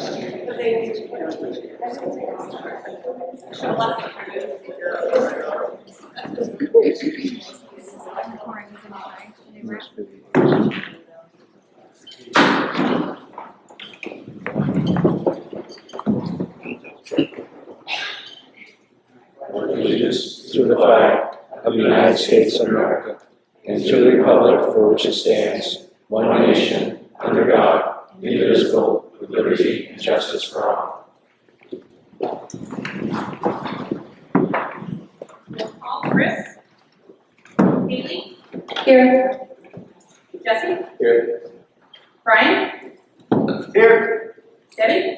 Allegiance to the flag of the United States of America and to the republic for which it stands, one nation, under God, indivisible, with liberty and justice for all. Chris? Haley? Here. Jesse? Here. Brian? Here. Debbie?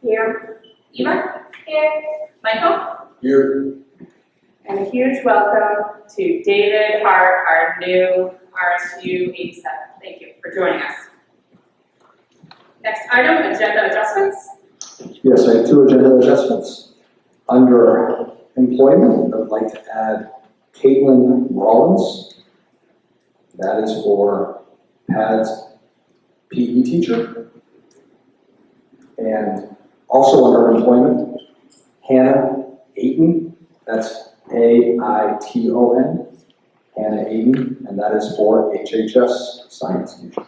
Here. Eva? Here. Michael? Here. And a huge welcome to David Hart, our new RSU 87. Thank you for joining us. Next item, agenda adjustments. Yes, I have two agenda adjustments. Under employment, I would like to add Caitlin Rollins. That is for PAD's PE teacher. And also under employment, Hannah Aiton. That's A-I-T-O-N. Hannah Aiton, and that is for HHS science teacher.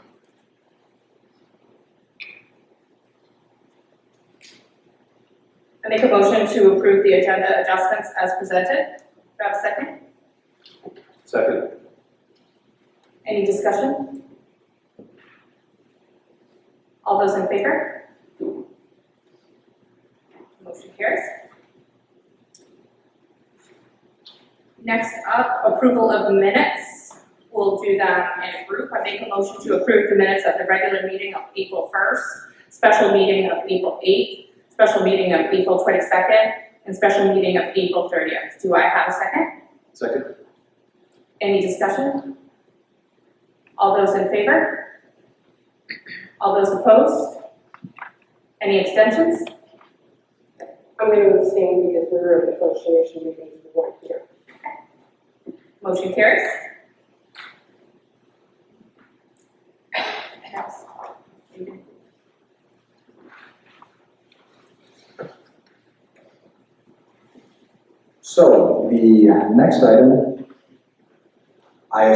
I make a motion to approve the agenda adjustments as presented. Do I have a second? Second. Any discussion? All those in favor? Motion carries. Next up, approval of minutes. We'll do them in a group. I make a motion to approve the minutes of the regular meeting of April 1st, special meeting of April 8th, special meeting of April 22nd, and special meeting of April 30th. Do I have a second? Second. Any discussion? All those in favor? All those opposed? Any abstentions? I'm going to abstain because we were in negotiation meetings, we weren't here. Motion carries. So the next item, I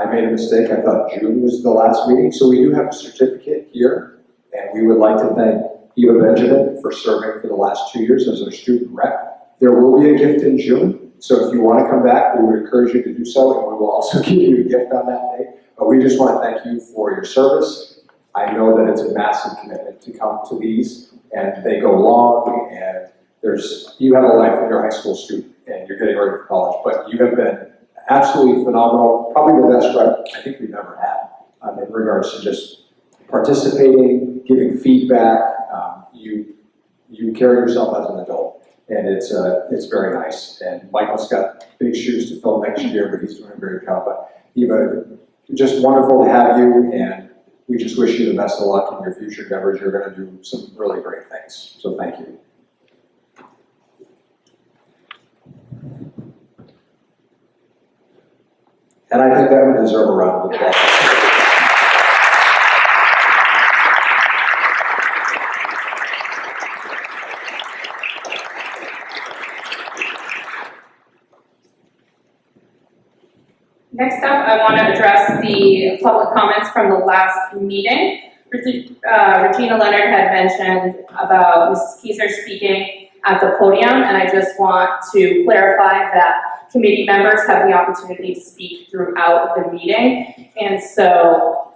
made a mistake. I thought June was the last meeting. So we do have a certificate here, and we would like to thank Eva Benjamin for serving for the last 2 years as our student rep. There will be a gift in June, so if you want to come back, we would encourage you to do so, and we will also give you a gift on that day. But we just want to thank you for your service. I know that it's a massive commitment to come to these, and they go long, and you have a life when you're a high school student, and you're getting ready for college, but you have been absolutely phenomenal, probably the best rep I think we've ever had in regards to just participating, giving feedback. You carry yourself as an adult, and it's very nice. And Michael's got big shoes to fill next year, but he's doing a great job. But Eva, just wonderful to have you, and we just wish you the best of luck in your future endeavors. You're going to do some really great things, so thank you. And I think that would deserve a round of applause. Next up, I want to address the public comments from the last meeting. Regina Leonard had mentioned about Mrs. Kieser speaking at the podium, and I just want to clarify that committee members have the opportunity to speak throughout the meeting, and so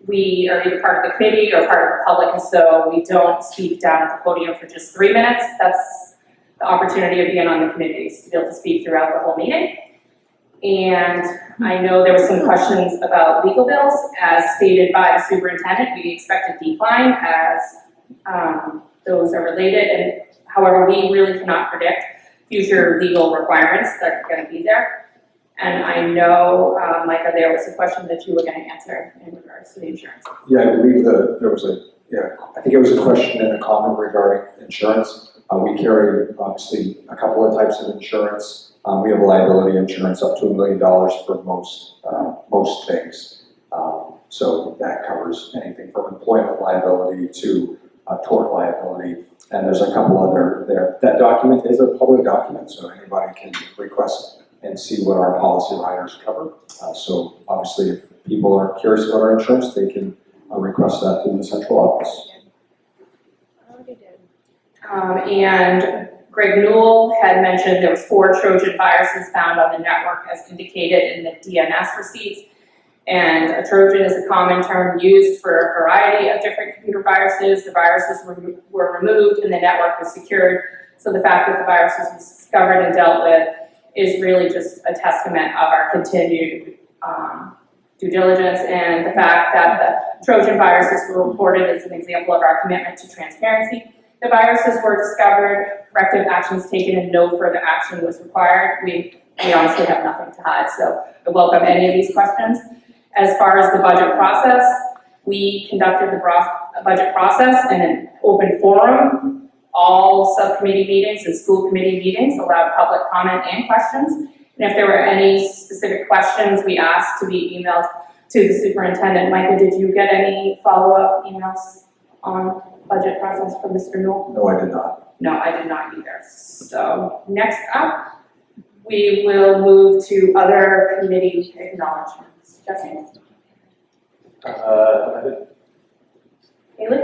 we are either part of the committee or part of the public, and so we don't speak down at the podium for just 3 minutes. That's the opportunity of being on the committees, to be able to speak throughout the whole meeting. And I know there were some questions about legal bills. As stated by the superintendent, we expect a decline as those are related. And however, we really cannot predict future legal requirements that are going to be there. And I know, Micah, there was a question that you were going to answer in regards to the insurance. Yeah, I believe there was I think it was a question and a comment regarding insurance. We carry, obviously, a couple of types of insurance. We have liability insurance up to $1 million for most things. So that covers anything from employment liability to tort liability. And there's a couple other there. That document is a public document, so anybody can request and see what our policy riders cover. So obviously, if people are curious about our insurance, they can request that through the central office. And Greg Newell had mentioned there was 4 Trojan viruses found on the network as indicated in the DNS receipts. And a Trojan is a common term used for a variety of different computer viruses. The viruses were removed and the network was secured. So the fact that the viruses was discovered and dealt with is really just a testament of our continued due diligence, and the fact that the Trojan viruses were reported is an example of our commitment to transparency. The viruses were discovered, corrective actions taken, and no further action was required. We honestly have nothing to hide, so I welcome any of these questions. As far as the budget process, we conducted the budget process in an open forum. All subcommittee meetings and school committee meetings allowed public comment and questions. And if there were any specific questions, we asked to be emailed to the superintendent. Micah, did you get any follow-up emails on budget process from Mr. Newell? No, I did not. No, I did not either. So next up, we will move to other committee acknowledgements. Jesse? Haley?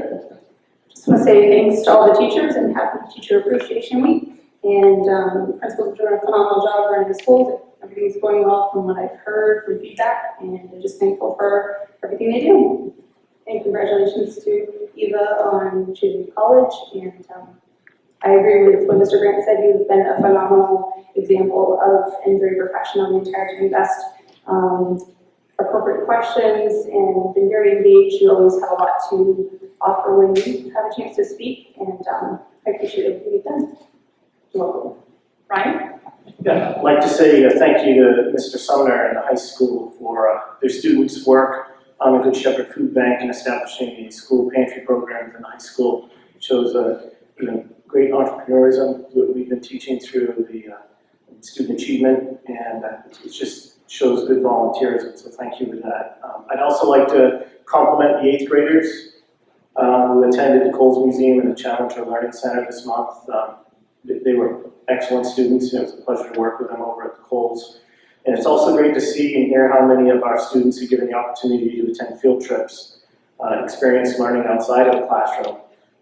Just want to say thanks to all the teachers and happy Teacher Appreciation Week. And principals are doing a phenomenal job running the schools. Everything's going well from what I've heard from feedback, and I'm just thankful for everything they do. And congratulations to Eva on choosing college. And I agree with what Mr. Grant said. You've been a phenomenal example of and very professional the entire time. Best appropriate questions and been very engaged. You always have a lot to offer when you have a chance to speak, and I appreciate everything you've done. You're welcome. Ryan? Yeah, I'd like to say thank you to Mr. Sumner and the high school for their students' work on the Good Shepherd Food Bank and establishing a school pantry program within the high school. It shows great entrepreneurism that we've been teaching through the student achievement, and it just shows good volunteerism, so thank you for that. I'd also like to compliment the 8th graders who attended the Coles Museum and the Challenger Learning Center this month. They were excellent students, and it was a pleasure to work with them over at the Coles. And it's also great to see and hear how many of our students are given the opportunity to attend field trips, experience learning outside of the classroom.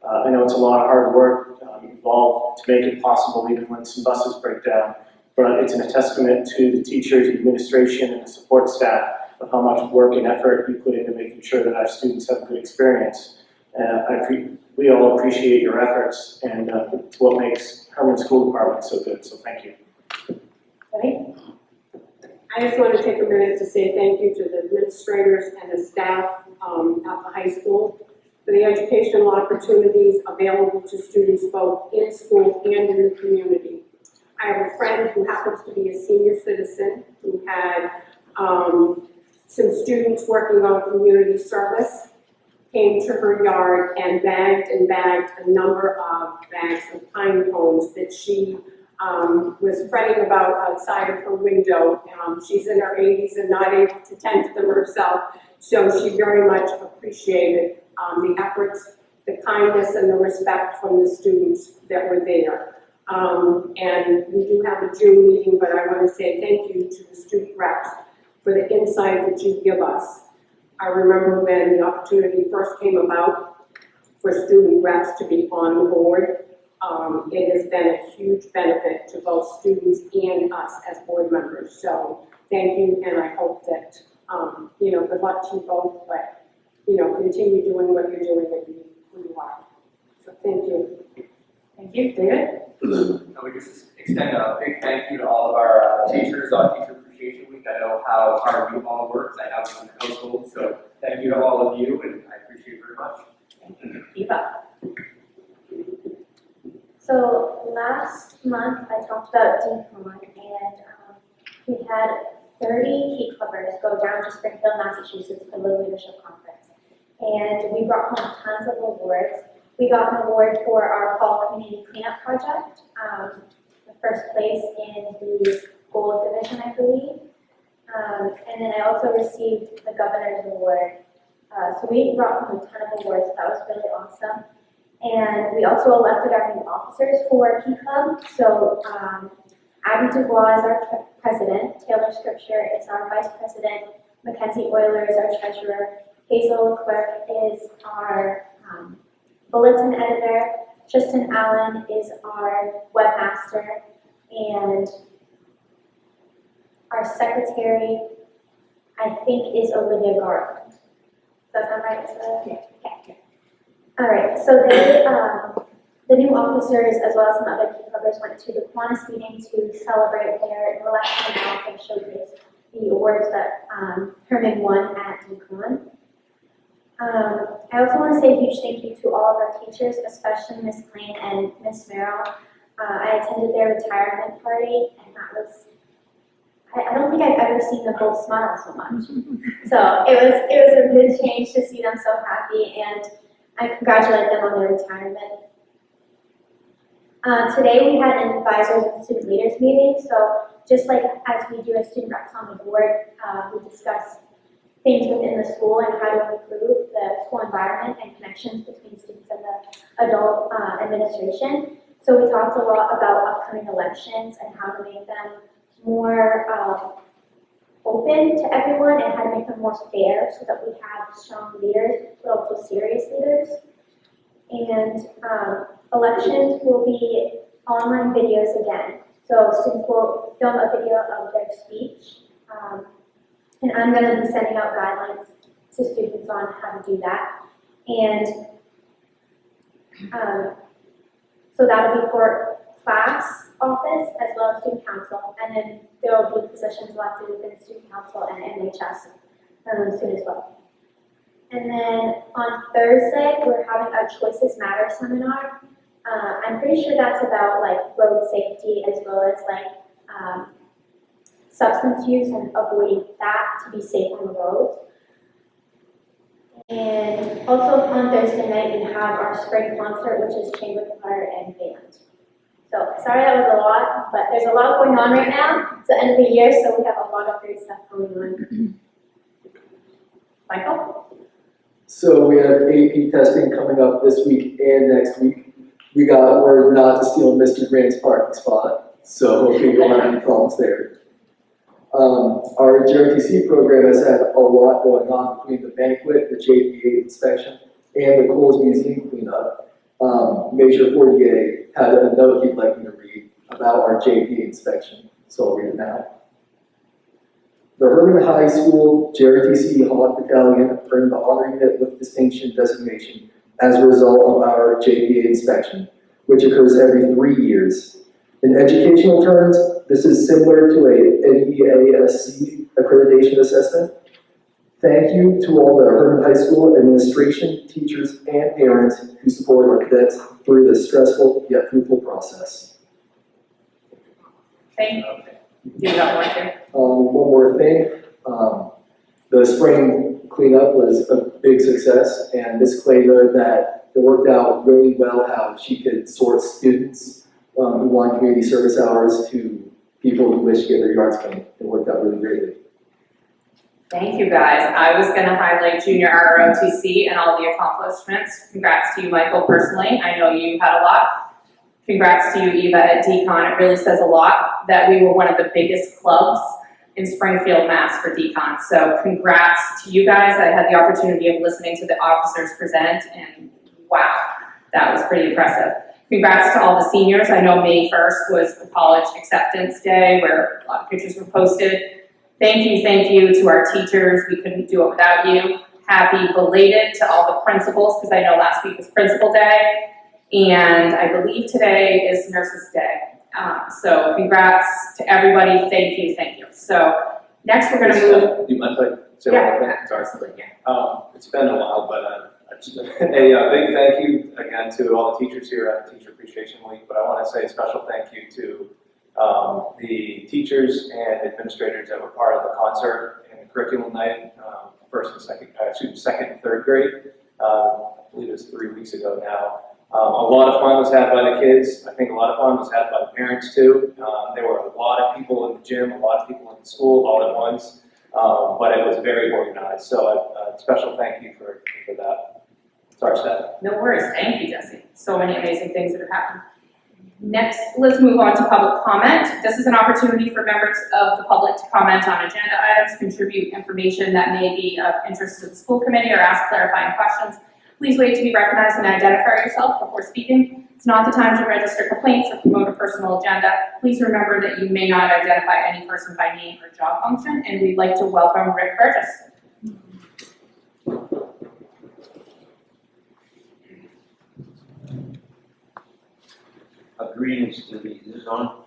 I know it's a lot of hard work involved to make it possible even when some buses break down, but it's a testament to the teachers, the administration, and the support staff of how much work and effort you put into making sure that our students have a good experience. We all appreciate your efforts, and it's what makes Hermon School Department so good, so thank you. Ready? I just want to take a minute to say thank you to the administrators and the staff at the high school for the educational opportunities available to students both in school and in the community. I have a friend who happens to be a senior citizen who had some students working on community service came to her yard and bagged a number of bags of pine cones that she was fretting about outside of her window. She's in her 80s and not able to tend to them herself, so she very much appreciated the efforts, the kindness, and the respect from the students that were there. And we do have a June meeting, but I want to say thank you to the student reps for the insight that you give us. I remember when the opportunity first came about for student reps to be on the board. It has been a huge benefit to both students and us as board members. So thank you, and I hope that, good luck to you both, but, continue doing what you're doing and being who you are. So thank you. Thank you. David? We just extend a big thank you to all of our teachers on Teacher Appreciation Week. I know how hard you all work. I have it in the household, so thank you to all of you, and I appreciate it very much. Thank you. Eva? So last month I talked about DCON, and we had 30 key clubbers go down to Springfield, Massachusetts for the Leadership Conference. And we brought home tons of awards. We got an award for our Fall Community Cleanup Project, the first place in the Gold Division, I believe. And then I also received the Governor's Award. So we brought home a ton of awards. That was really awesome. And we also elected our new officers for Key Club. So Abby Dubois is our president, Taylor Scripture is our vice president, Mackenzie Euler is our treasurer, Hazel Leclerc is our bulletin editor, Tristan Allen is our webmaster, and our secretary, I think, is Olivia Garland. Does that sound right, Lisa? Yeah. Okay. All right, so they, the new officers, as well as some other key clubbers, went to the Kiwanis meeting to celebrate their election and also showcase the awards that Hermon won at DCON. I also want to say a huge thank you to all of our teachers, especially Miss Klein and Miss Merrill. I attended their retirement party, and that was, I don't think I've ever seen them both smile so much. So it was a good change to see them so happy, and I congratulate them on their retirement. Today we had an advisors and student leaders meeting, so just like as we do as student reps on the board, we discuss things within the school and how to improve the school environment and connections between students and the adult administration. So we talked a lot about upcoming elections and how to make them more open to everyone and how to make them more fair so that we have strong leaders, but also serious leaders. And elections will be online videos again. So students will film a video of their speech. And I'm going to be sending out guidelines to students on how to do that. And so that'll be for class office as well as student council. And then there will be positions elected within student council and NHS soon as well. And then on Thursday, we're having a Choices Matter seminar. I'm pretty sure that's about like road safety as well as like substance use and avoiding that to be safe on the roads. And also on Thursday night, we have our spring concert, which is chamber choir and band. So sorry that was a lot, but there's a lot going on right now. It's the end of the year, so we have a lot of great stuff going on. Michael? So we have AP testing coming up this week and next week. We got word not to steal Mr. Grant's parking spot, so hopefully we won't have any problems there. Our JRTC program has had a lot going on between the banquet, the JPA inspection, and the Coles Museum cleanup. Major Fortier had a note he'd like me to read about our JPA inspection, so I'll read it now. The Hermon High School JRTC Hawk Battalion earned the Honor Unit with Distinction designation as a result of our JPA inspection, which occurs every 3 years. In educational terms, this is similar to a NEASC accreditation assessment. Thank you to all the Hermon High School administration, teachers, and parents who support our cadets through this stressful yet fruitful process. Thank you. Do you have one too? One more thing, the spring cleanup was a big success, and Ms. Clay noted that it worked out really well how she could sort students who want community service hours to people who wish to get their yards cleaned. It worked out really greatly. Thank you, guys. I was going to highlight junior ROTC and all the accomplishments. Congrats to you, Michael, personally. I know you had a lot. Congrats to you, Eva, at DCON. It really says a lot that we were one of the biggest clubs in Springfield, Mass. For DCON. So congrats to you guys. I had the opportunity of listening to the officers present, and wow, that was pretty impressive. Congrats to all the seniors. I know May 1st was the college acceptance day where a lot of pictures were posted. Thank you to our teachers. We couldn't do it without you. Happy belated to all the principals, because I know last week was Principal Day, and I believe today is Nurses Day. So congrats to everybody. Thank you. So next we're going to move. Do you mind if I say one more thing? Sorry. It's been a while, but a big thank you again to all the teachers here at Teacher Appreciation Week, but I want to say a special thank you to the teachers and administrators that were part of the concert and the curriculum night, second and third grade. I believe it was 3 weeks ago now. A lot of fun was had by the kids. I think a lot of fun was had by the parents too. There were a lot of people in the gym, a lot of people in the school all at once, but it was very organized. So a special thank you for that. Sorry, Steph. No worries, thank you, Jesse. So many amazing things that have happened. Next, let's move on to public comment. This is an opportunity for members of the public to comment on agenda items, contribute information that may be of interest to the school committee, or ask clarifying questions. Please wait to be recognized and identify yourself before speaking. It's not the time to register complaints or promote a personal agenda. Please remember that you may not identify any person by name or job function, and we'd like to welcome Rick Burgess. Greetings to the, is this on?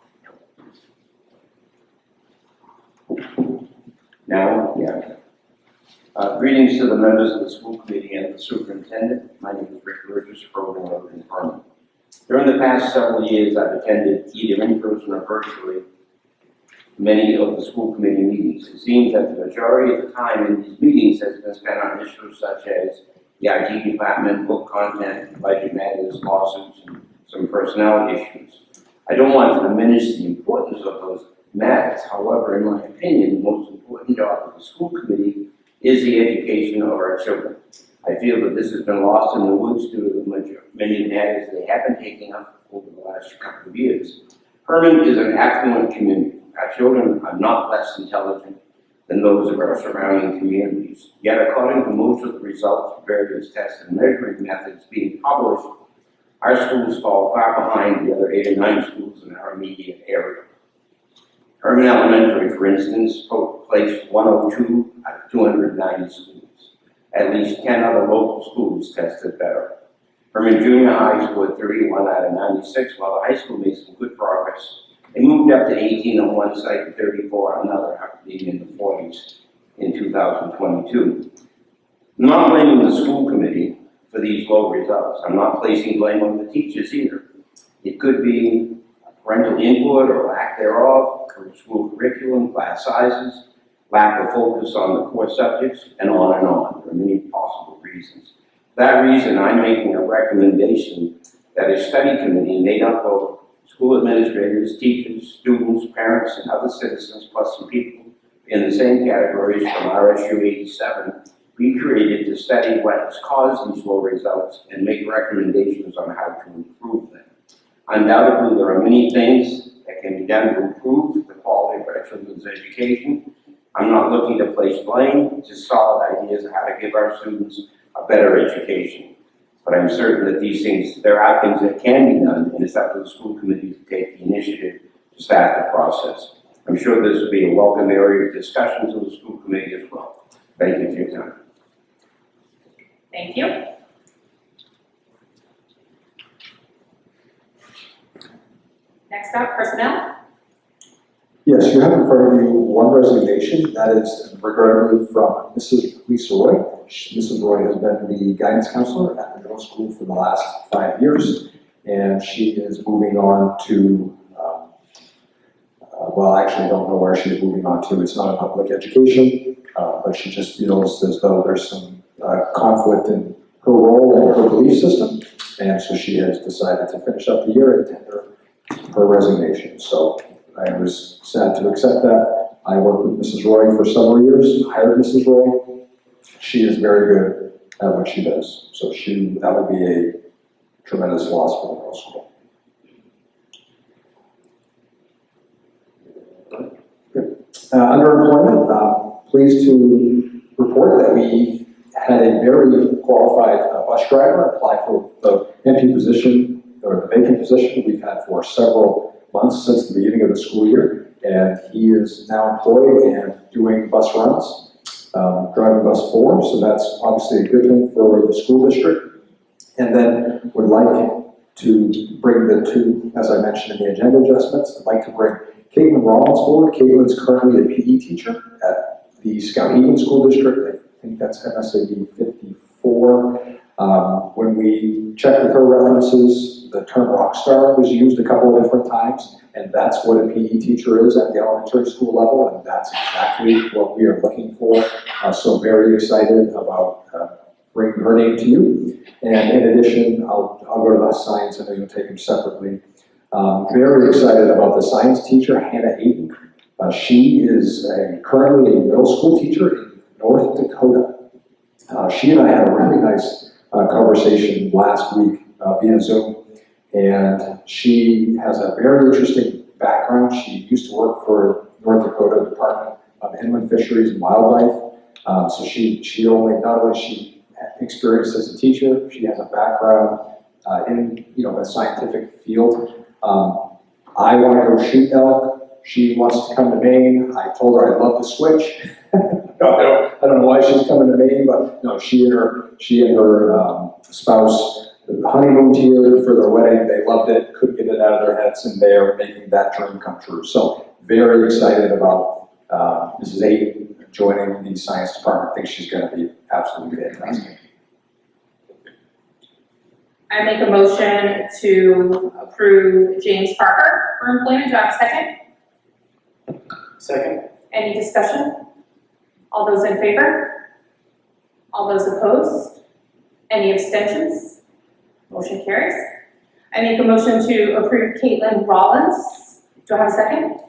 Now, yeah. Greetings to the members of the school committee and the superintendent. My name is Rick Burgess, program of InforMeHermon. During the past several years, I've attended either in person or virtually many of the school committee meetings. It seems that the majority of the time in these meetings has been spent on issues such as the IT department, book content, budget matters, lawsuits, and some personnel issues. I don't want to diminish the importance of those matters. However, in my opinion, the most important job of the school committee is the education of our children. I feel that this has been lost in the woods due to the many matters they have been taking up over the last couple of years. Hermon is an affluent community. Our children are not less intelligent than those of our surrounding communities. Yet, according to most of the results of various tests and measuring methods being published, our schools fall far behind the other 8 or 9 schools in our immediate area. Hermon Elementary, for instance, placed 102 out of 290 schools. At least 10 other local schools tested better. Hermon Junior High scored 31 out of 96, while the high school made some good progress. They moved up to 18 on one site and 34 on another, after being in the 40s in 2022. I'm not blaming the school committee for these low results. I'm not placing blame on the teachers either. It could be parental input or lack thereof, school curriculum, class sizes, lack of focus on the core subjects, and on and on. There are many possible reasons. For that reason, I'm making a recommendation that a study committee made up of school administrators, teachers, students, parents, and other citizens, plus some people in the same categories from RSU 87, be created to study what has caused these low results and make recommendations on how to improve them. Undoubtedly, there are many things that can be done to improve the quality of our children's education. I'm not looking to place blame, just solid ideas on how to give our students a better education. But I'm certain that there are things that can be done, and it's up to the school committee to take the initiative to start the process. I'm sure this will be a welcome area of discussion to the school committee as well. Thank you for your time. Thank you. Next up, personnel. Yes, you have in front of you one resignation, that is regarding from Mrs. Lisa Roy. Mrs. Roy has been the guidance counselor at the middle school for the last 5 years, and she is moving on to, well, I actually don't know where she's moving on to. It's not a public education, but she just feels as though there's some conflict in her role and her belief system, and so she has decided to finish up the year and tender her resignation. So I was sad to accept that. I worked with Mrs. Roy for several years, hired Mrs. Roy. She is very good at what she does. So that would be a tremendous loss for the middle school. Good. Under employment, pleased to report that we had a very qualified bus driver apply for the empty position, or the vacant position we've had for several months since the beginning of the school year, and he is now employed and doing bus runs, driving bus 4, so that's obviously a good thing for the school district. And then would like to bring the two, as I mentioned in the agenda adjustments, I'd like to bring Caitlin Rollins forward. Caitlin's currently a PE teacher at the Skowhegan School District. I think that's MSAD 54. When we checked with her references, the term rock star was used a couple of different times, and that's what a PE teacher is at the elementary school level, and that's exactly what we are looking for. So very excited about bringing her name to you. And in addition, I'll go to the science, I know you'll take them separately. Very excited about the science teacher, Hannah Aiden. She is currently a middle school teacher in North Dakota. She and I had a really nice conversation last week via Zoom. And she has a very interesting background. She used to work for North Dakota Department of Inland Fisheries and Wildlife. So she only, not only she experienced as a teacher, she has a background in, a scientific field. I want to go shoot elk. She wants to come to Maine. I told her I'd love to switch. I don't know why she's coming to Maine, but no, she and her spouse honeymooned here for their wedding. They loved it, couldn't get it out of their heads, and they are making that dream come true. So very excited about Mrs. Aiton joining the science department. I think she's going to be absolutely fantastic. I make a motion to approve James Parker for employment. Do I have a second? Second. Any discussion? All those in favor? All those opposed? Any abstentions? Motion carries. I make a motion to approve Caitlin Rollins. Do I have a second?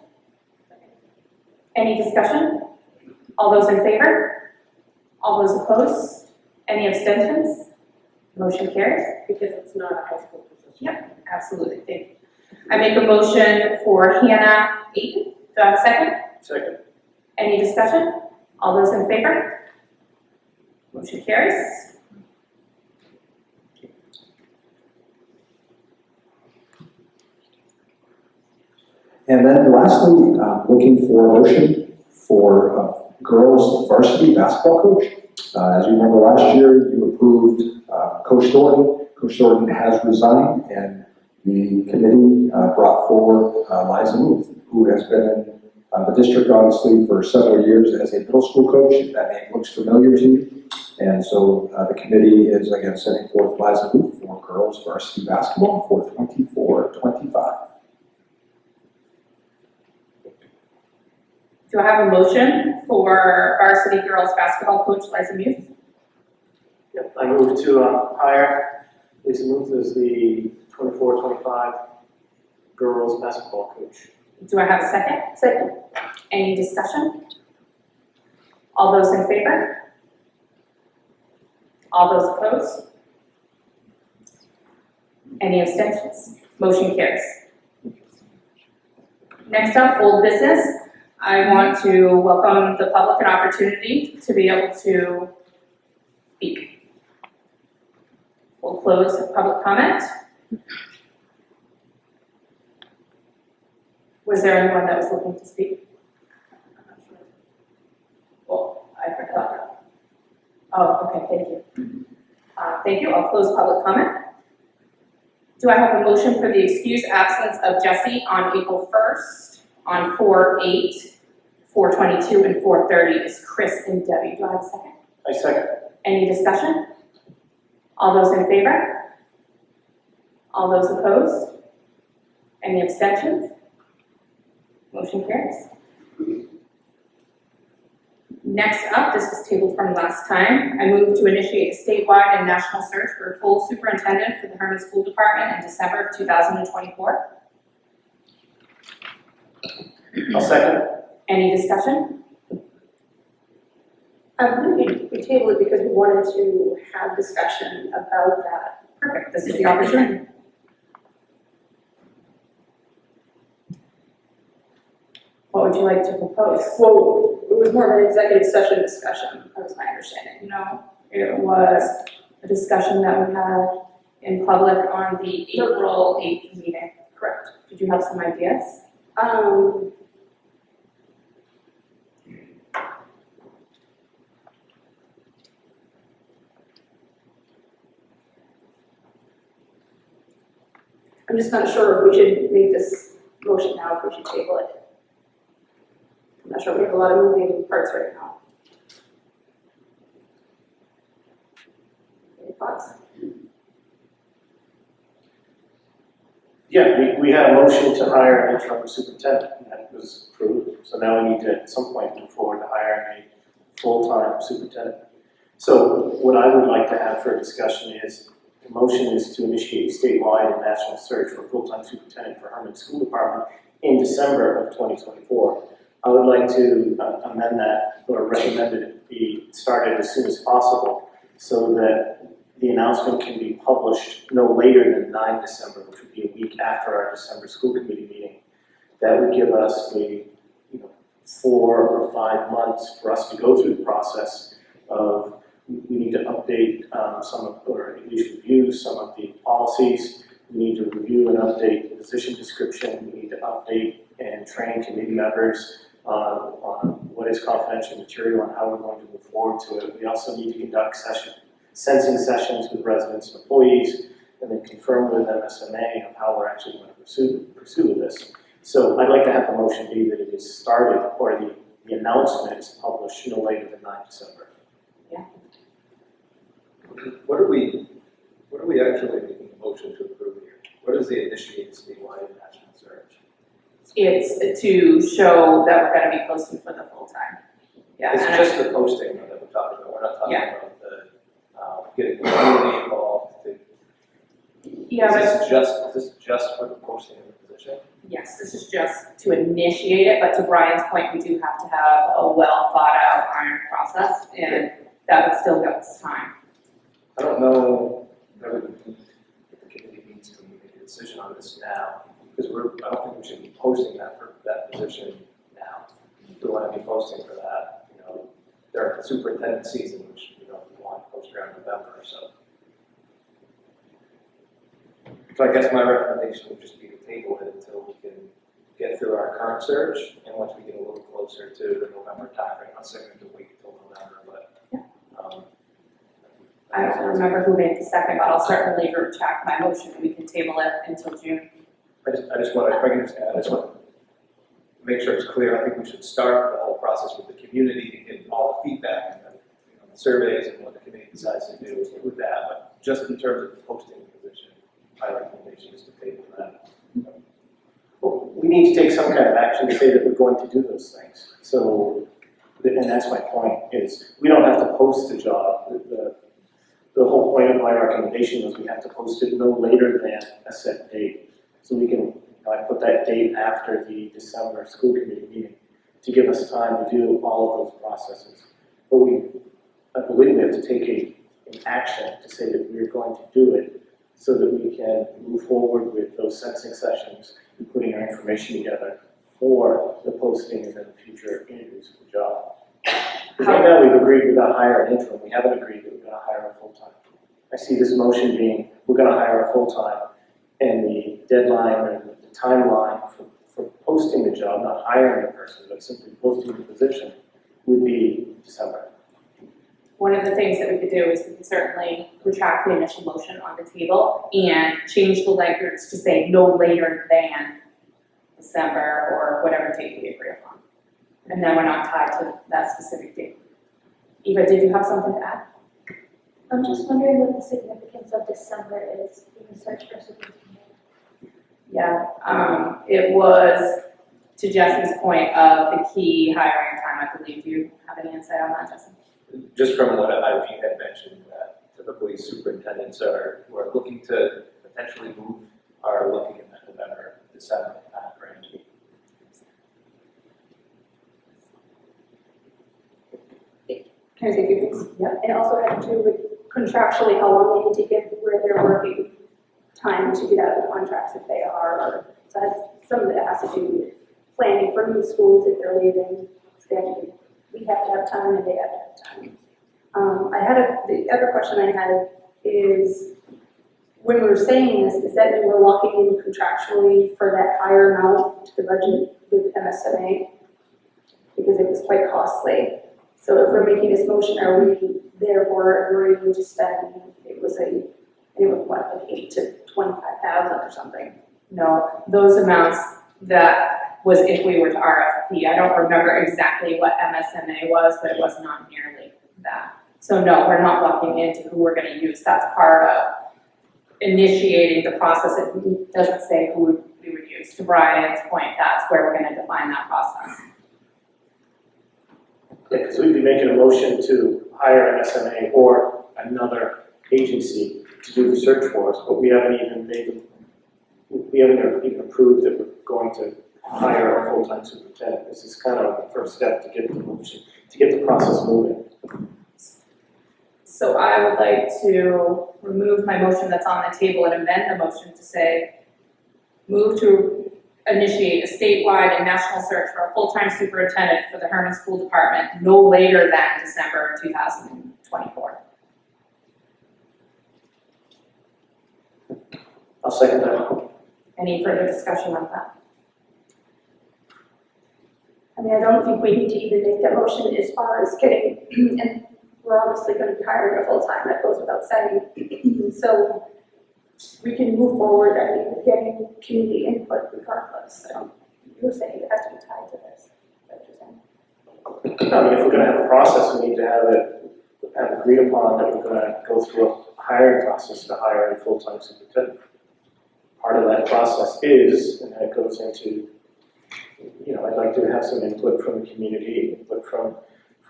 Any discussion? All those in favor? All those opposed? Any abstentions? Motion carries. Because it's not a high school position. Yep, absolutely. Thank you. I make a motion for Hannah Aiton. Do I have a second? Second. Any discussion? All those in favor? Motion carries. And then lastly, looking for a motion for girls varsity basketball coach. As you remember last year, you approved Coach Thornton. Coach Thornton has resigned, and the committee brought forward Liza Muth, who has been in the district obviously for several years as a middle school coach. If that name looks familiar to you. And so the committee is again setting forth Liza Muth for girls varsity basketball for 24-25. Do I have a motion for varsity girls basketball coach Liza Muth? Yep, I move to hire Lisa Muth as the 24-25 girls basketball coach. Do I have a second? Second. Any discussion? All those in favor? All those opposed? Any abstentions? Motion carries. Next up, old business. I want to welcome the public an opportunity to be able to speak. We'll close public comment. Was there anyone that was looking to speak? Well, I forgot. Oh, okay, thank you. Thank you, I'll close public comment. Do I have a motion for the excused absence of Jesse on April 1st, on 4/8, 4/22, and 4/30 is Chris and Debbie? Do I have a second? I second. Any discussion? All those in favor? All those opposed? Any abstentions? Motion carries. Next up, this was tabled from last time. I move to initiate a statewide and national search for a full superintendent for the Hermon School Department in December of 2024. I'll second. Any discussion? We tabled it because we wanted to have discussion about that. Perfect, this is the opportunity. What would you like to propose? Well, it was more of an executive session discussion, that was my understanding. No, it was a discussion that we had in public on the April 8th meeting. Correct. Did you have some ideas? I'm just not sure if we should make this motion now, if we should table it. I'm not sure, we have a lot of moving parts right now. Any thoughts? Yeah, we had a motion to hire an interim superintendent, and that was approved. So now we need to, at some point, move forward to hiring a full-time superintendent. So what I would like to have for a discussion is, the motion is to initiate a statewide and national search for a full-time superintendent for Hermon School Department in December of 2024. I would like to amend that, or recommend that it be started as soon as possible, so that the announcement can be published no later than 9 December, which would be a week after our December school committee meeting. That would give us the 4 or 5 months for us to go through the process of, we need to update some of, or at least review some of the policies. We need to review and update the position description. We need to update and train committee members on what is confidential material and how we're going to move forward to it. We also need to conduct sensing sessions with residents and employees, and then confirm with MSMA of how we're actually going to pursue this. So I'd like to have the motion be that it is started, or the announcement is published no later than 9 December. What are we actually making a motion to approve here? What is the initiated statewide national search? It's to show that we're gonna be posting for the full time. Yeah, It's and just the posting that we're talking about. We're not talking about the getting the community involved. Is this just for the posting of the position? Yes, this is just to initiate it, but to Brian's point, we do have to have a well thought out iron process, and that would still give us time. I don't know that the committee needs to make a decision on this now, because I don't think we should be posting that for that position now. We want to be posting for that, during superintendent season, which we don't want to post around November or so. So I guess my recommendation would just be to table it until we can get through our current search, and once we get a little closer to the November timeframe. I'm not saying we have to wait until November, but I don't remember who made the second, but I'll certainly retract my motion, we can table it until June. I just want to, if I can just add, I just want to make sure it's clear. I think we should start the whole process with the community to get all the feedback and the surveys and what the committee decides to do with that. But just in terms of posting the position, my recommendation is to table that. Well, we need to take some kind of action to say that we're going to do those things. So, and that's my point, is we don't have to post the job. The whole point of my recommendation was we have to post it no later than a set date. So we can, I put that date after the December school committee meeting to give us time to do all of those processes. But I believe we have to take an action to say that we're going to do it so that we can move forward with those sensing sessions and putting our information together for the posting and then the future interviews for the job. Because right now we've agreed we're gonna hire an interim, we haven't agreed that we're gonna hire a full-time. I see this motion being, we're gonna hire a full-time, and the deadline or the timeline for posting the job, not hiring a person, but simply posting the position, would be December. One of the things that we could do is we could certainly retract the initial motion on the table and change the language to say no later than December or whatever date we agree upon. And then we're not tied to that specific date. Eva, did you have something to add? I'm just wondering what the significance of December is in the search for superintendent. Yeah, it was to Jesse's point of the key hiring time. I believe you have any insight on that, Jesse? Just from what Ivy had mentioned, that typically superintendents who are looking to potentially move are looking in that November, December timeframe. Can I say a few things? Yeah. It also had to do with contractually how long they need to give where they're working time to get out of the contracts if they are. Or, so some of it has to do with planning for new schools if they're leaving. So we have to have time and they have to have time. The other question I had is, when we're saying this, does that mean we're locking in contractually for that higher amount to the budget with MSMA? Because it was quite costly. So if we're making this motion, are we therefore agreeing to spend, it was what, like 8 to 25,000 or something? No, those amounts, that was if we were to RFP. I don't remember exactly what MSMA was, but it was not nearly that. So no, we're not locking into who we're gonna use. That's part of initiating the process. It doesn't say who we would use. To Brian's point, that's where we're gonna define that process. Yeah, because we'd be making a motion to hire an SMA or another agency to do the search for us, but we haven't even approved that we're going to hire a full-time superintendent. This is kind of the first step to get the motion, to get the process moving. So I would like to remove my motion that's on the table and amend the motion to say, move to initiate a statewide and national search for a full-time superintendent for the Hermon School Department no later than December 2024. I'll second that. Any further discussion on that? I mean, I don't think we need to even make that motion as far as getting, and we're obviously going to be hiring a full-time, that goes without saying. So we can move forward, I mean, with getting community input regardless. So you're saying it has to be tied to this. Is that what you're saying? I mean, if we're gonna have a process, we need to have agreed upon that we're gonna go through a hiring process to hire a full-time superintendent. Part of that process is, and that goes into, you know, I'd like to have some input from the community, input from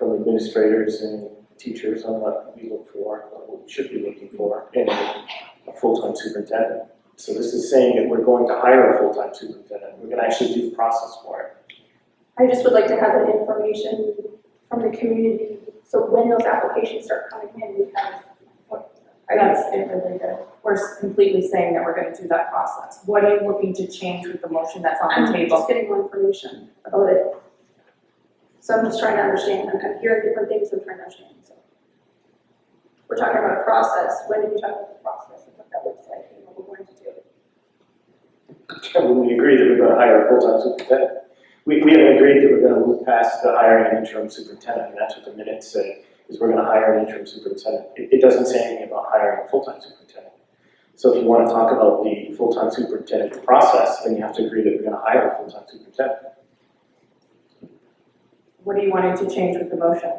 administrators and teachers on what we look for, what we should be looking for in a full-time superintendent. So this is saying that we're going to hire a full-time superintendent. We're gonna actually do the process for it. I just would like to have that information from the community, so when those applications start coming in, we have what. That's it, really good. We're completely saying that we're going to do that process. What are you looking to change with the motion that's on the I'm table? just getting more information about it. So I'm just trying to understand, I'm hearing different things, I'm trying to understand, so. We're talking about a process, when did we talk about the process and what that looks like and what we're going to do? And when we agree that we're gonna hire a full-time superintendent, we haven't agreed that we're gonna move past the hiring an interim superintendent, and that's what the minutes say, is we're gonna hire an interim superintendent. It doesn't say anything about hiring a full-time superintendent. So if you wanna talk about the full-time superintendent process, then you have to agree that we're gonna hire a full-time superintendent. What are you wanting to change with the motion?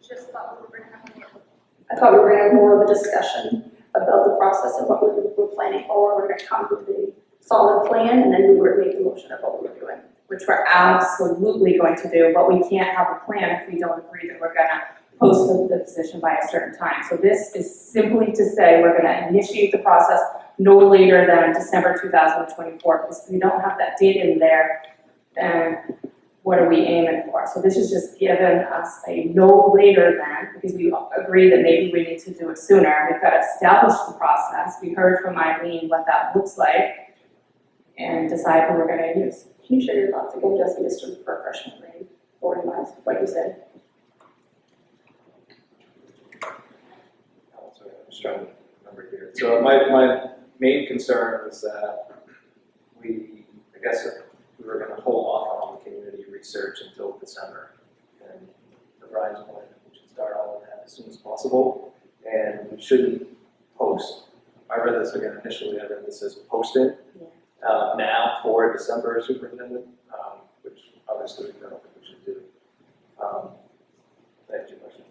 Just thought we were going to have more. I thought we were going to have more of a discussion about the process and what we were planning for. We're going to come with a solid plan, and then we were to make a motion of what we were doing. Which we're absolutely going to do, but we can't have a plan if we don't agree that we're gonna post the position by a certain time. So this is simply to say we're gonna initiate the process no later than December 2024, because if we don't have that date in there, then what are we aiming for? So this is just giving us a no later than, because we agree that maybe we need to do it sooner. We've got to establish the process. We heard from Eileen what that looks like and decide who we're gonna use. Can you share your thoughts again, Jesse, just for freshman grade, organize what you said? Sorry, I'm just trying to remember here. So my main concern was that we were gonna hold off on the community research until December. And to Brian's point, we should start all of that as soon as possible, and we shouldn't post. I read this again initially, I read this as posted now for December superintendent, which obviously I don't think we should do. Thank you, question.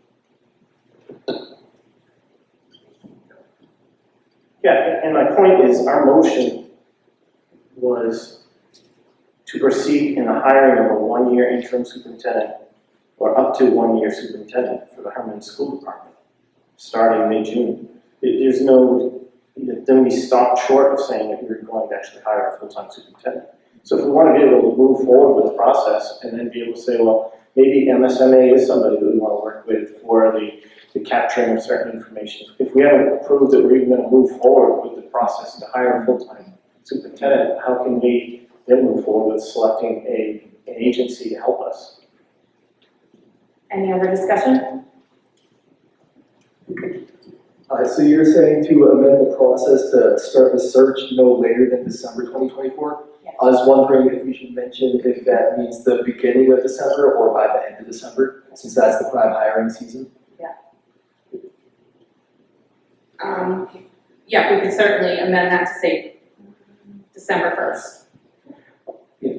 Yeah, and my point is, our motion was to proceed in the hiring of a one-year interim superintendent or up to one-year superintendent for the Hermon School Department, starting mid-June. There's no, then we stopped short of saying that we were going to actually hire a full-time superintendent. So if we want to be able to move forward with the process and then be able to say, well, maybe MSMA is somebody that we want to work with for the capturing of certain information. If we haven't approved that we're even going to move forward with the process to hire a full-time superintendent, how can we then move forward with selecting an agency to help us? Any other discussion? So you're saying to amend the process to start the search no later than December 2024? Yeah. I was wondering if we should mention if that means the beginning of December or by the end of December, since that's the prime hiring season. Yeah, we could certainly amend that to say December 1st.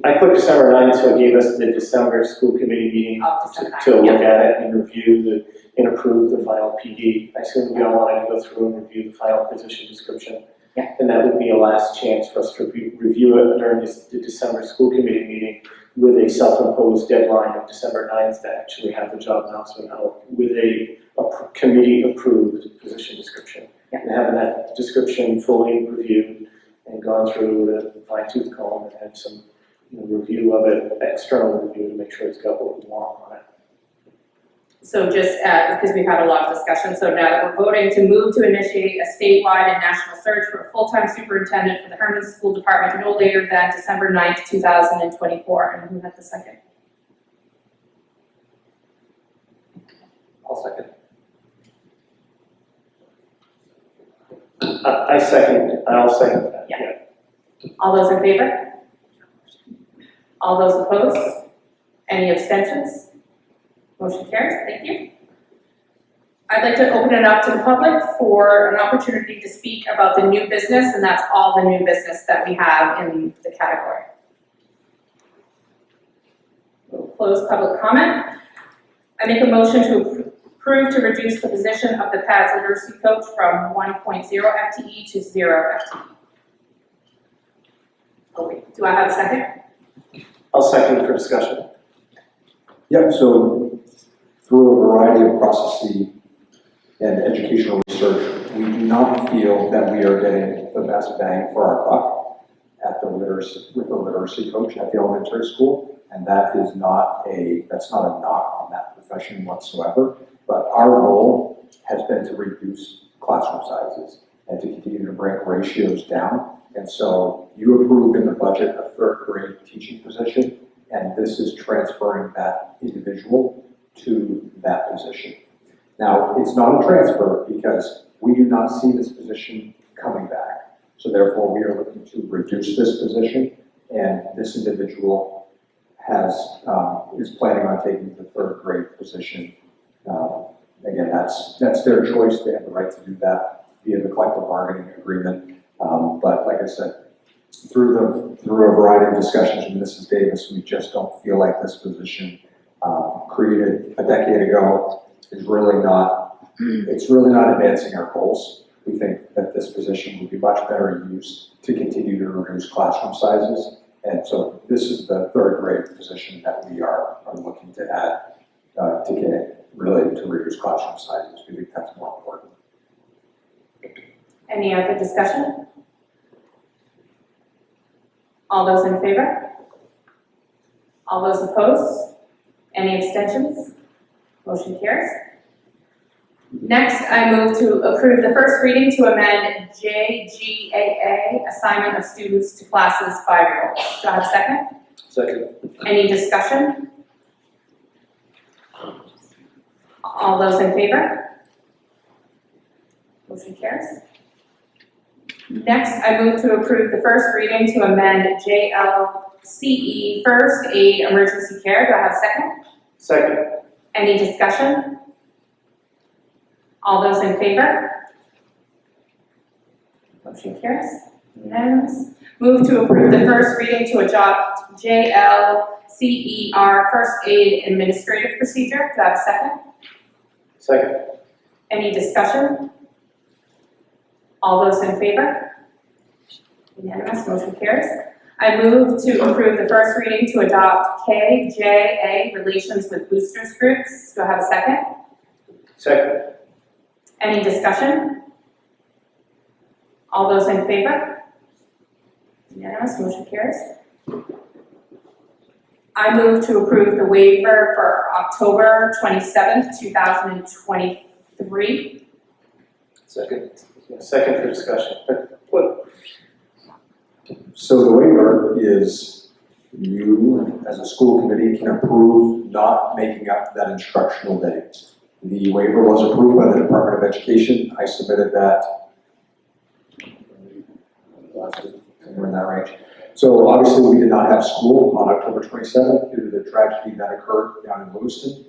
I put December 9th, so it gave us the December school committee meeting Of December to 9th, look at it and review and approve the final PD. I assume we all wanted to go through and review the final position description. Yeah. And that would be a last chance for us to review it during the December school committee meeting with a self-imposed deadline of December 9th to actually have the job announcement out with a committee-approved position description. Yeah. And having that description fully reviewed and gone through the fine-tooth comb and had some review of it, external review to make sure it's got what we want on it. So just, because we've had a lot of discussion, so now that we're voting to move to initiate a statewide and national search for a full-time superintendent for the Hermon School Department no later than December 9th, 2024. And who had the second? I'll second. I'll second that. Yeah. All those in favor? All those opposed? Any abstentions? Motion carries. Thank you. I'd like to open it up to the public for an opportunity to speak about the new business, and that's all the new business that we have in the category. We'll close public comment. I make a motion to approve to reduce the position of the PADS literacy coach from 1.0 FTE to 0 FTE. Okay, do I have a second? I'll second for discussion. Yep, so through a variety of processes and educational research, we do not feel that we are getting the best bang for our buck at the literacy, with the literacy coach at the elementary school. And that is that's not a knock on that profession whatsoever. But our goal has been to reduce classroom sizes and to continue to bring ratios down. And so you approved in the budget a third grade teaching position, and this is transferring that individual to that position. Now, it's not a transfer because we do not see this position coming back. So therefore, we are looking to reduce this position, and this individual is planning on taking the third grade position. Again, that's their choice. They have the right to do that via the collective bargaining agreement. But like I said, through a variety of discussions with Mrs. Davis, we just don't feel like this position created a decade ago is really not, it's really not advancing our goals. We think that this position would be much better used to continue to reduce classroom sizes. And so this is the third grade position that we are looking to add to get really to reduce classroom sizes. We think that's more important. Any other discussion? All those in favor? All those opposed? Any abstentions? Motion carries. Next, I move to approve the first reading to amend JGAA, assignment of students to classes 5-year-olds. Do I have a second? Second. Any discussion? All those in favor? Motion carries. Next, I move to approve the first reading to amend JLCE, first aid emergency care. Do I have a second? Second. Any discussion? All those in favor? Motion carries. Unanimous. Move to approve the first reading to adopt JLCER, first aid administrative procedure. Do I have a second? Second. Any discussion? All those in favor? Unanimous, motion carries. I move to approve the first reading to adopt KJA, relations with boosters groups. Do I have a second? Second. Any discussion? All those in favor? Unanimous, motion carries. I move to approve the waiver for October 27th, 2023. Second. Second for discussion. What? So the waiver is you, as a school committee, can approve not making up that instructional day. The waiver was approved by the Department of Education. I submitted that last week, somewhere in that range. So obviously we did not have school on October 27th due to the tragedy that occurred down in Lewiston.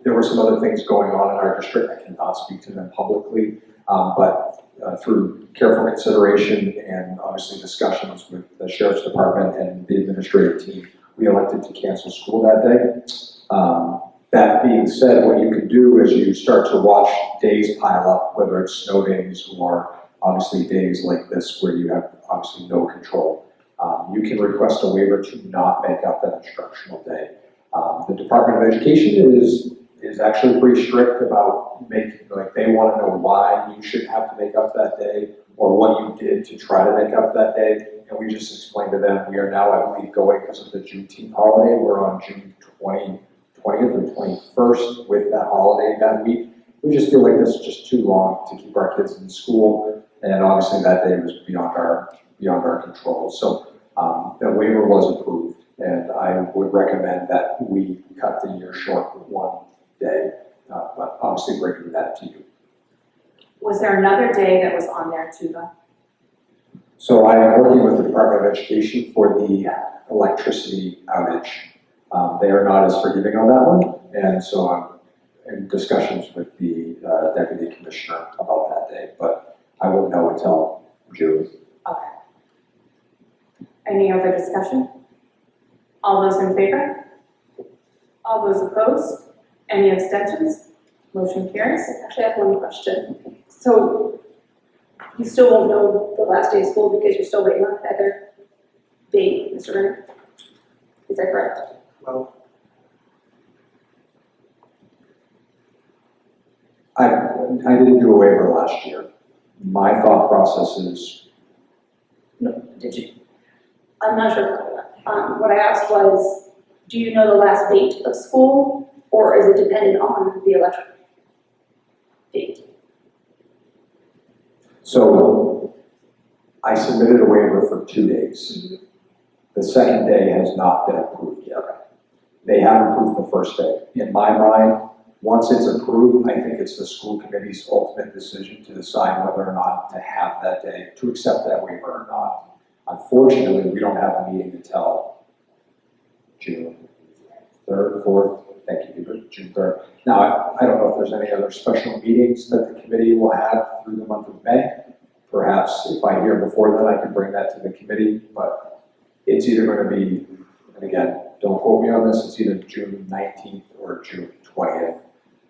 There were some other things going on in our district. I cannot speak to them publicly, but through careful consideration and obviously discussions with the Sheriff's Department and the administrative team, we elected to cancel school that day. That being said, what you can do is you start to watch days pile up, whether it's snow days or obviously days like this where you have obviously no control. You can request a waiver to not make up that instructional day. The Department of Education is actually pretty strict about making, like, they want to know why you should have to make up that day or what you did to try to make up that day. And we just explained to them, we are now, I believe, going because of the Juneteenth holiday. We're on June 20th 20th and 21st with that holiday that week. We just feel like this is just too long to keep our kids in school, and obviously that day was beyond our control. So the waiver was approved, and I would recommend that we cut the year short with one day, but obviously bringing that to you. Was there another day that was on there too, though? So I am working with the Department of Education for the electricity outage. They are not as forgiving on that one, and so I'm in discussions with the Deputy Commissioner about that day, but I won't know until June. Okay. Any other discussion? All those in favor? All those opposed? Any abstentions? Motion carries. Actually, I have one question. So you still won't know the last day of school because you're still waiting on another date, Mr. Renner? Is that correct? Well, I didn't do a waiver last year. My thought process is, No, did you? I'm not sure. What I asked was, do you know the last date of school, or is it dependent on the electric date? so I submitted a waiver for 2 days. The second day has not been approved yet. They have approved the first day. In my mind, once it's approved, I think it's the school committee's ultimate decision to decide whether or not to have that day, to accept that waiver or not. Unfortunately, we don't have a meeting until June 3rd, 4th, thank you, June 3rd. Now, I don't know if there's any other special meetings that the committee will have through the month of May. Perhaps if I hear before then, I can bring that to the committee, but it's either going to be, and again, don't quote me on this, it's either June 19th or June 20th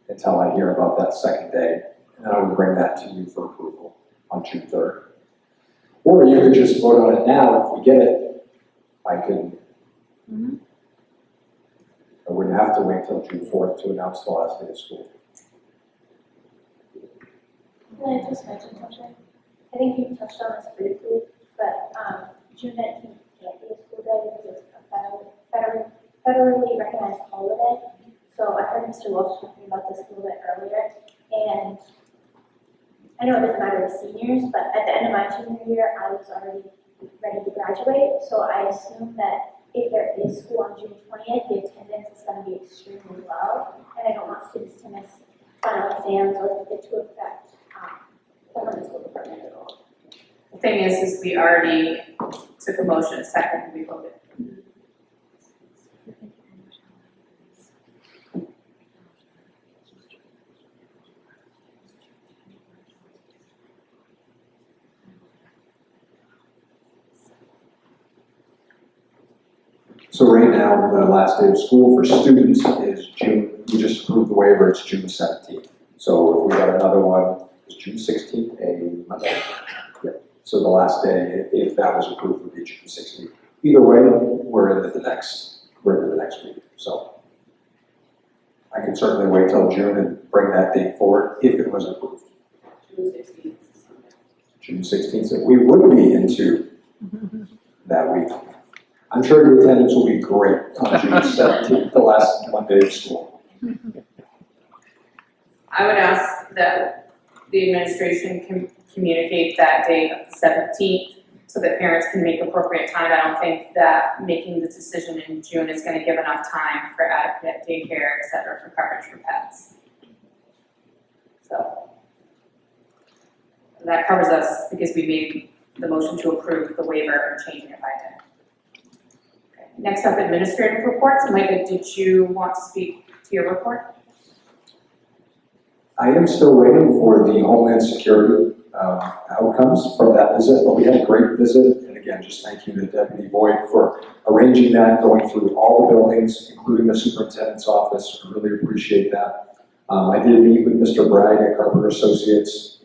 until I hear about that second day, and I would bring that to you for approval on June 3rd. Or you could just vote on it now. If we get it, I could. I wouldn't have to wait till June 4th to announce the last day of school. Can I just mention something? I think you touched on this briefly, but June 19th can't be a school day because it's a federally recognized holiday. So I heard Mr. Walsh talking about this a little bit earlier, and I know it doesn't matter to seniors, but at the end of my junior year, I was already ready to graduate, so I assume that if there is school on June 20th, the attendance is going to be extremely low, and I don't want students to miss final exams or get to affect the Hermon School Department at all. The thing is we already took a motion, a second, and we voted. So right now, the last day of school for students is June, we just approved the waiver, it's June 17th. So if we got another one, it's June 16th, a Monday. Yeah. So the last day, if that was approved, would be June 16th. Either way, we're into the next week. So I can certainly wait till June and bring that date forward if it was approved. June 16th. June 16th, so we would be into that week. I'm sure the attendance will be great on June 17th, the last Monday of school. I would ask that the administration can communicate that date of the 17th so that parents can make appropriate time. I don't think that making the decision in June is going to give enough time for adequate daycare, et cetera, for coverage for pets. So that covers us because we made the motion to approve the waiver and changing it by day. Okay. Next up, administrative reports. Micah, did you want to speak to your report? I am still waiting for the Homeland Security outcomes from that visit, but we had a great visit. And again, just thank you to Deputy Boyd for arranging that, going through all the buildings, including the superintendent's office. I really appreciate that. I did meet with Mr. Bragg at Carpenter Associates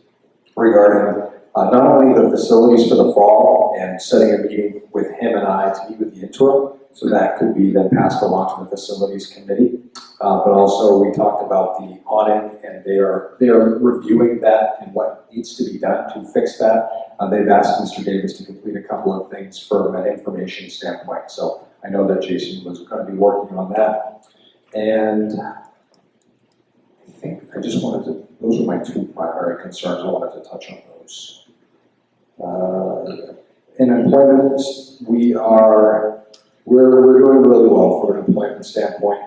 regarding not only the facilities for the fall and setting a meeting with him and I to meet with the interim, so that could be then passed along to the facilities committee. But also we talked about the audit, and they are reviewing that and what needs to be done to fix that. They've asked Mr. Davis to complete a couple of things from an information standpoint. So I know that Jason was going to be working on that. And I think I just wanted to, those are my two primary concerns. I wanted to touch on those. In employment, we're doing really well from an employment standpoint.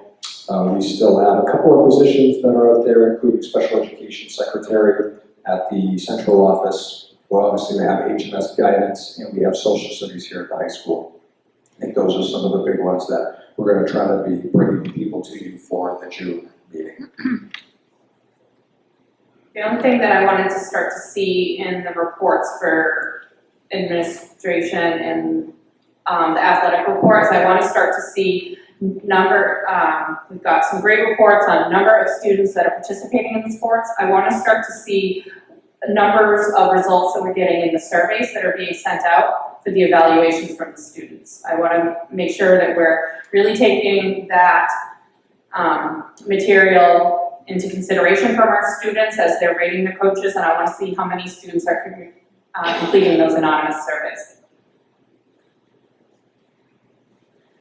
We still have a couple of positions that are out there, including special education secretary at the central office. Well, obviously we have HMS guidance and we have social studies here at the high school. I think those are some of the big ones that we're going to try to be bringing people to you for the June meeting. The only thing that I wanted to start to see in the reports for administration and the athletic reports, I want to start to see we've got some great reports on number of students that are participating in the sports. I want to start to see numbers of results that we're getting in the surveys that are being sent out for the evaluations from the students. I want to make sure that we're really taking that material into consideration from our students as they're rating the coaches, and I want to see how many students are completing those anonymous surveys.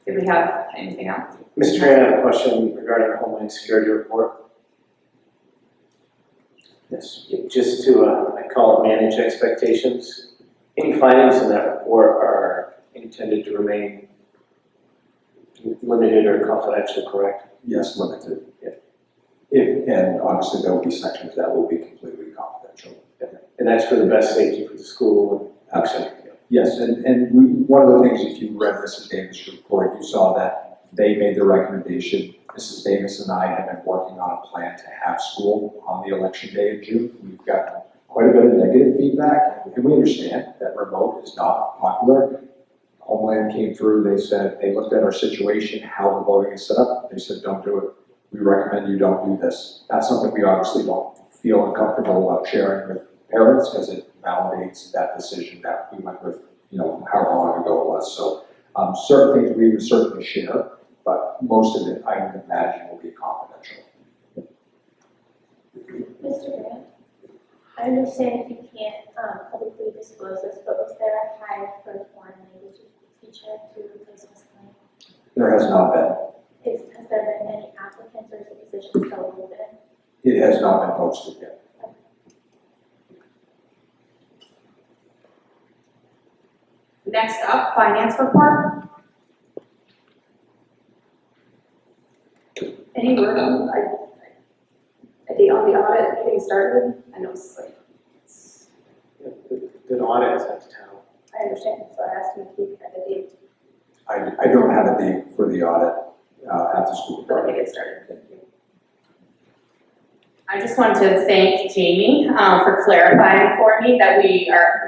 Did we have anything else? Mr. Tran, I have a question regarding the Homeland Security report. Yes. Just to, I call it manage expectations. Any findings in that report are intended to remain limited or confidential, correct? Yes, limited. Yeah. And obviously there will be sections that will be completely confidential. And that's for the best safety for the school? Absolutely. Yes, and one of the things, if you read Mrs. Davis' report, you saw that they made the recommendation. Mrs. Davis and I have been working on a plan to have school on the election day in June. We've gotten quite a bit of negative feedback, and we understand that remote is not popular. Homeland came through, they said, they looked at our situation, how the voting is set up, they said, don't do it. We recommend you don't do this. That's something we obviously don't feel uncomfortable about sharing with parents, because it validates that decision that we went with, however long ago it was. So certain things we would certainly share, but most of it, I would imagine, will be confidential. Mr. Grant, I understand if you can't publicly disclose this, but was there a hire for a foreign language teacher to replace Ms. Klein? There has not been. Has there been any applicants or is the position still open? It has not been posted yet. Next up, finance report. Any word on, a date on the audit getting started? I know it's like, The audit is up to town. I understand, so I asked him if he had a date I don't have a date for the audit at the school. for when it gets started. I just wanted to thank Jamie for clarifying for me that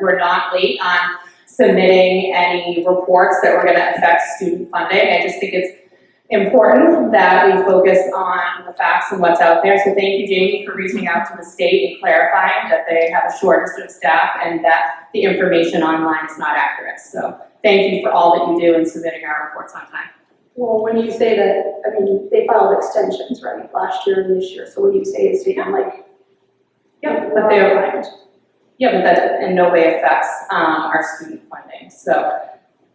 we're not late on submitting any reports that were going to affect student funding. I just think it's important that we focus on the facts and what's out there. So thank you, Jamie, for reaching out to the state and clarifying that they have a shortage of staff and that the information online is not accurate. So thank you for all that you do in submitting our reports on time. Well, when you say that, I mean, they filed extensions, right, last year and this year, so when you say it's taken like. Yep, but that in no way affects our student funding. So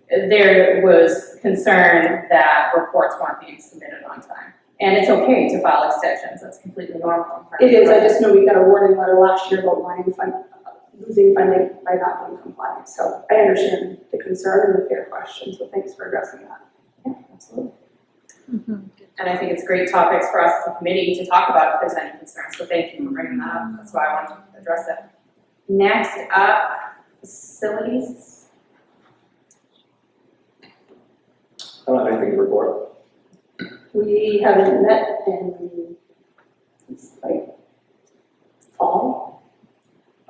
there was concern that reports weren't being submitted on time. And it's okay to file extensions, that's completely normal. It is, I just know we got a warning letter last year about losing funding by not being compliant, so I understand the concern and the fair question, so thanks for addressing that. Yeah, absolutely. And I think it's great topics for us as a committee to talk about if there's any concerns, so thank you for bringing that up, that's why I wanted to address it. Next up, facilities. I don't have anything to report. We haven't met in, it's like, fall.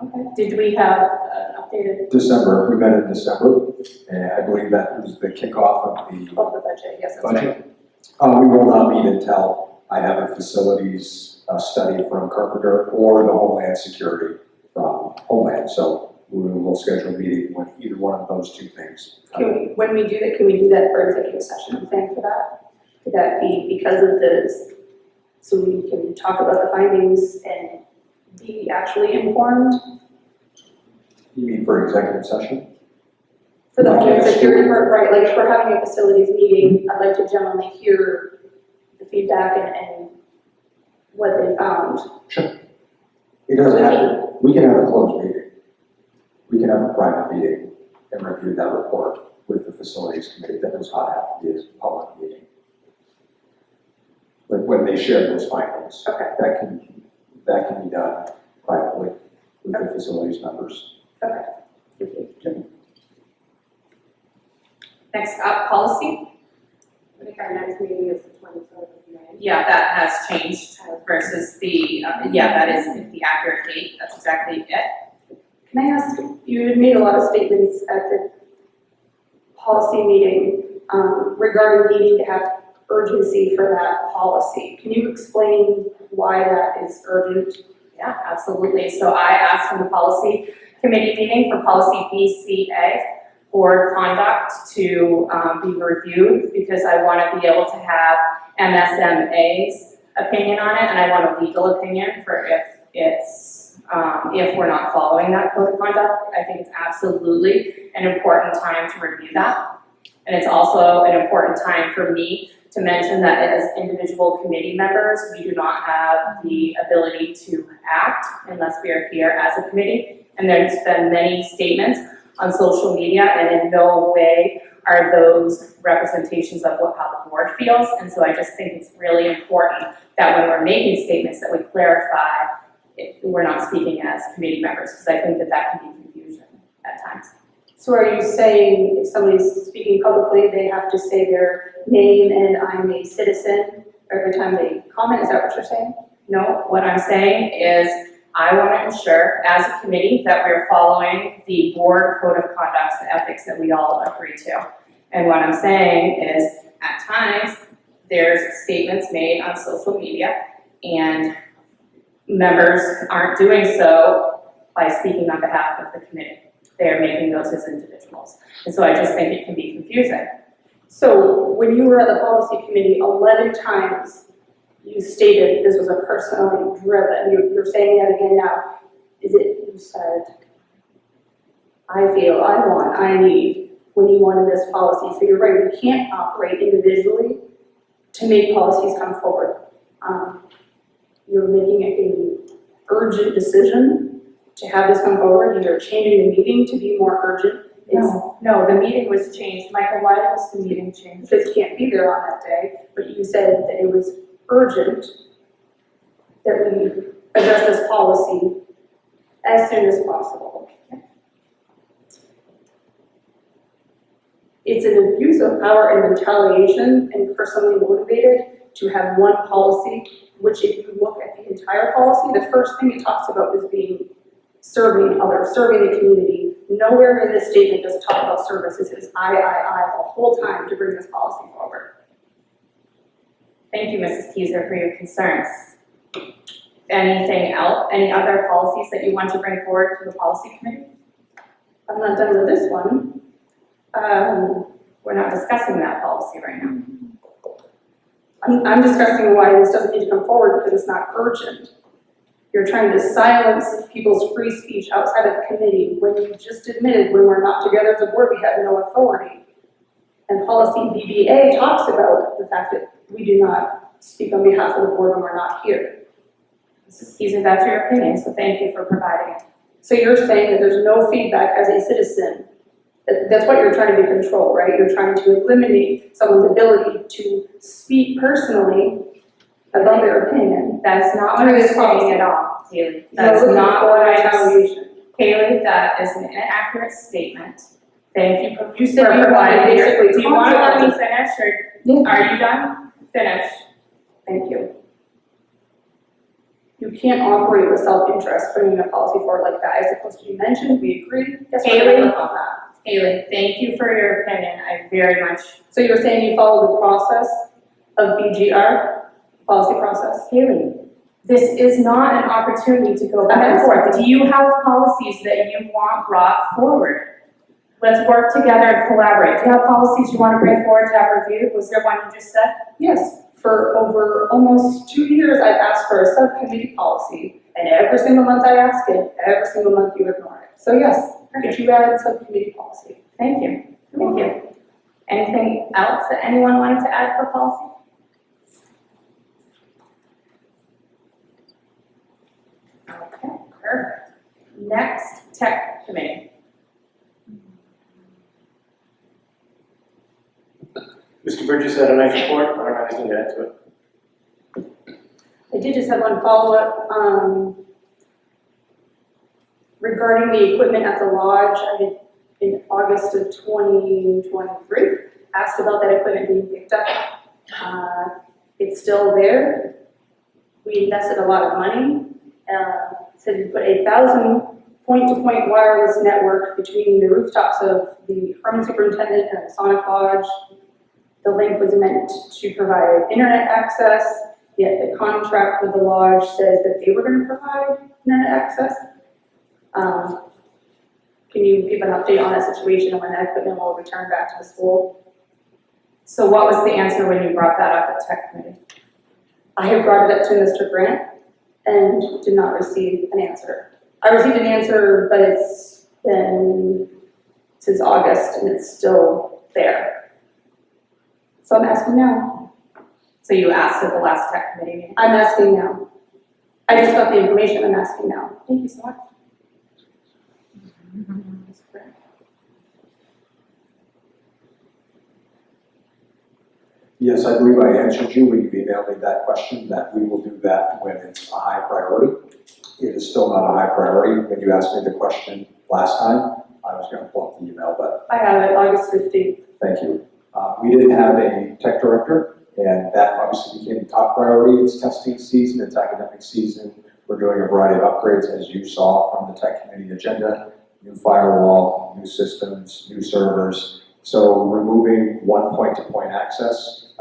Okay, did we have an updated December, we met in December, and I believe that was the kickoff of the Of the budget, yes, that's right. budget. We will not meet until I have a facilities study from Carpenter or the Homeland Security from Homeland. So we will schedule a meeting when either one of those two things. When we do that, can we do that for executive session and plan for that? Could that be because of this, so we can talk about the findings and be actually informed? You mean for executive session? For the Like Homeland at Security part, right, like if we're having a facilities meeting, I'd like to generally hear the feedback and what they found. It doesn't have to, we can have a closed meeting. We can have a private meeting and review that report with the facilities committee. That does not have to be a public meeting. Like when they share those findings. Okay. That can be done privately with the facilities members. Okay. Thank you. Next up, policy. I think our next meeting is the 23rd of May. Yeah, that has changed versus the, that is the accurate date. That's exactly it. Can I ask, you had made a lot of statements at the policy meeting regarding needing to have urgency for that policy. Can you explain why that is urgent? Yeah, absolutely. So I asked in the policy committee meeting for policy BCA, board conduct, to be reviewed because I want to be able to have MSMA's opinion on it, and I want a legal opinion for if we're not following that code of conduct. I think it's absolutely an important time to review that. And it's also an important time for me to mention that as individual committee members, we do not have the ability to act unless we are here as a committee. And there's been many statements on social media, and in no way are those representations of how the board feels. And so I just think it's really important that when we're making statements that we clarify if we're not speaking as committee members, because I think that can be confusion at times. So are you saying if somebody's speaking publicly, they have to say their name and I'm a citizen every time they comment? Is that what you're saying? No, what I'm saying is I want to ensure as a committee that we're following the board code of conduct and ethics that we all agree to. And what I'm saying is at times there's statements made on social media and members aren't doing so by speaking on behalf of the committee. They are making those as individuals. And so I just think it can be confusing. So when you were at the policy committee, 11 times you stated this was a personally driven. You're saying that again now. Is it, you said, I feel, I want, I need, when you wanted this policy. So you're right, you can't operate individually to make policies come forward. You're making an urgent decision to have this come forward, and you're changing the meeting to be more urgent. No, the meeting was changed. Michael, why was the meeting changed? Just can't be there on that day, but you said that it was urgent that we address this policy as soon as possible. It's an abuse of power and retaliation and personally motivated to have one policy, which if you look at the entire policy, the first thing it talks about is being serving others, serving the community. Nowhere in this statement does it talk about service. It says I the whole time to bring this policy forward. Thank you, Mrs. Keiser, for your concerns. Anything else, any other policies that you want to bring forward to the policy committee? I'm not done with this one. We're not discussing that policy right now. I'm discussing why this doesn't need to come forward because it's not urgent. You're trying to silence people's free speech outside of the committee when you just admitted when we're not together as a board, we have no authority. And policy BBA talks about the fact that we do not speak on behalf of the board when we're not here. Mrs. Keiser, that's your opinion, so thank you for providing it. So you're saying that there's no feedback as a citizen. That's what you're trying to control, right? You're trying to eliminate someone's ability to speak personally about their opinion. That's not what I'm saying at all, Haley. That's not what I'm saying. Haley, that is an inaccurate statement. Thank you for You said you wanted providing your, basically do you want to let me consequences. finish, or are you done? Finish. Thank you. You can't operate with self-interest bringing a policy forward like that. As opposed to you mentioned, we agree. Yes, we're Haley? gonna work on that. Haley, thank you for your opinion. I very much. So you're saying you follow the process of BGR, policy process? Haley, this is not an opportunity to go back and forth. Do you have policies that you want brought forward? Let's work together and collaborate. Do you have policies you want to bring forward to have reviewed? Was there one you just said? Yes. For over almost 2 years, I've asked for a subcommittee policy, and every single month I ask it, every single month you ignore it. So yes, could you add subcommittee policy? Thank you. Thank you. Anything else that anyone wanted to add for policy? Okay, perfect. Next, tech committee. Mr. Bridges had a nice report, I don't have anything to add to it. I did just have one follow-up, regarding the equipment at the lodge. I had, in August of 2023, asked about that equipment being picked up. It's still there. We invested a lot of money. Said we put 1,000 point-to-point wireless network between the rooftops of the Hermon superintendent and the Sonic Lodge. The link was meant to provide internet access, yet the contract with the lodge says that they were going to provide internet access. Can you give an update on that situation and when that equipment will return back to the school? So what was the answer when you brought that up at tech committee? I have brought it up to Mr. Grant and did not receive an answer. I received an answer, but it's been since August and it's still there. So I'm asking now. So you asked at the last tech committee meeting? I'm asking now. I just got the information, I'm asking now. Thank you so much. Yes, I believe I answered you when you emailed me that question, that we will do that when it's a high priority. It is still not a high priority. When you asked me the question last time, I was going to pull up the email, but I have it, August 15th. thank you. We didn't have a tech director, and that obviously became the top priority. It's testing season, it's academic season. We're doing a variety of upgrades, as you saw from the tech committee agenda, new firewall, new systems, new servers. So removing one point-to-point access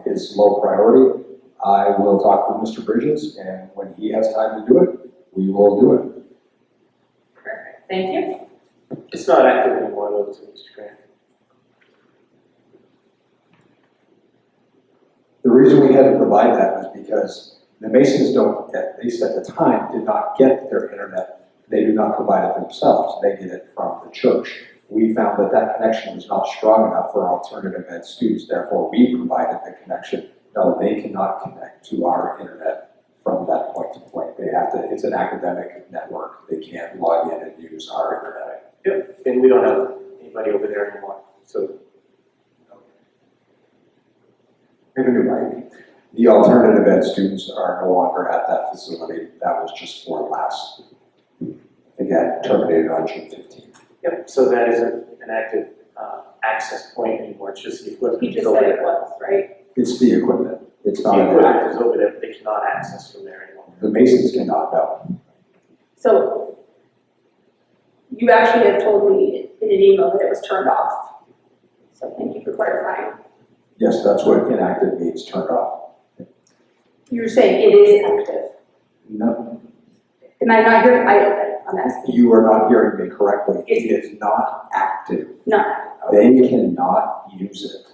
is low priority. I will talk with Mr. Bridges, and when he has time to do it, we will do it. Perfect, thank you. It's not active anymore, though, Mr. Grant. The reason we had to provide that was because the Masons don't, at least at the time, did not get their internet. They do not provide it themselves. They get it from the church. We found that that connection was not strong enough for alternative ed students. Therefore, we provided the connection. No, they cannot connect to our internet from that point to point. They have to, it's an academic network. They can't log in and use our internet. Yep, and we don't have anybody over there anymore, so. We have a new mic. The alternative ed students are no longer at that facility. That was just for last, again, terminated on June 15th. Yep, so that isn't an active access point anymore, it's just the equipment. You just over said it there. was, right? It's the equipment. It's The not an equipment active. is over there, but they cannot access from there anymore. The Masons cannot know. So you actually had told me in an email that it was turned off. So thank you for clarifying. Yes, that's what inactive means, turned off. You're saying it is active. No, Am I not hearing? I'm asking. you are not hearing me correctly. It is not active. No. They cannot use it.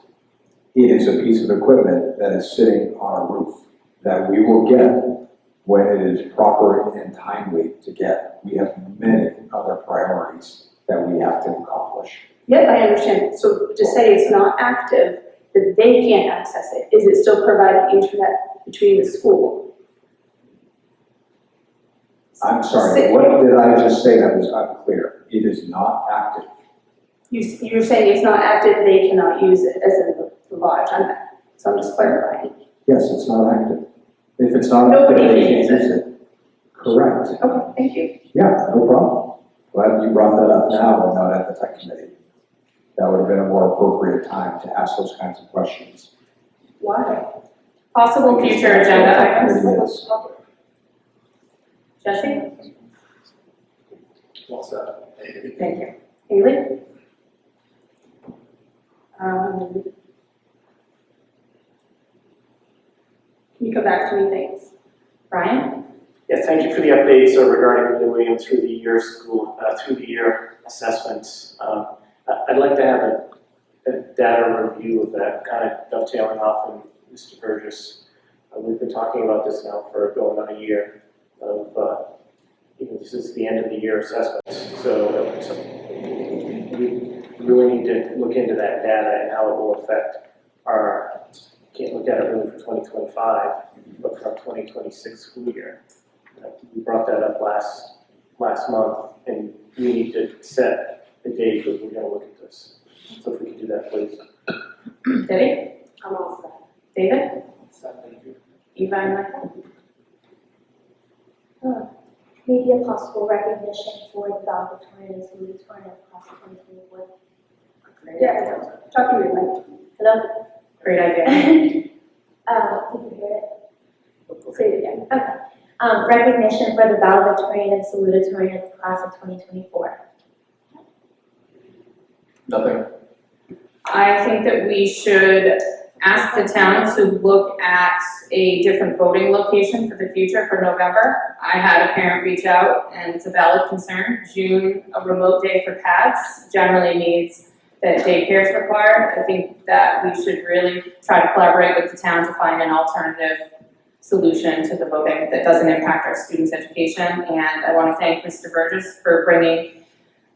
It is a piece of equipment that is sitting on a roof that we will get when it is proper and timely to get. We have many other priorities that we have to accomplish. Yep, I understand. So to say it's not active, that they can't access it, is it still providing internet between the school? I'm sorry, what did I just say that was unclear? It is not active. You're saying it's not active, they cannot use it, as in the lodge. So I'm just clarifying. Yes, it's not active. If it's not active, Nobody they can can't use use it. Correct. Okay, thank you. Yeah, no problem. Glad you brought that up now and not at the tech committee. That would have been a more appropriate time to ask those kinds of questions. Why? Possible Because future that's what agenda the tech items. committee is. Jesse? What's that? Thank you. Haley? Can you come back to me, thanks? Brian? Yeah, thank you for the updates regarding the William through the year school, through the year assessments. I'd like to have a data review of that, kind of dovetailing off of Mr. Burgess. We've been talking about this now for going on a year of, this is the end of the year assessments. So we really need to look into that data and how it will affect our, can't look at it really for 2025, but for our 2026 school year. We brought that up last month, and we need to set a date that we're gonna look at this. So if we could do that, please. Debbie? I'm all set. David? Thank you. Eva and Michael? Maybe a possible recognition for the valedictorian and salutatorian of class of 2024. Yeah, talking to you, Mike. Hello? Great idea. Did you hear it? Say it again. Okay. Recognition for the valedictorian and salutatorian of class of 2024. Nothing. I think that we should ask the town to look at a different voting location for the future for November. I had a parent reach out, and it's a valid concern. June, a remote day for pads, generally means that daycare is required. I think that we should really try to collaborate with the town to find an alternative solution to the voting that doesn't impact our students' education. And I want to thank Mr. Burgess for bringing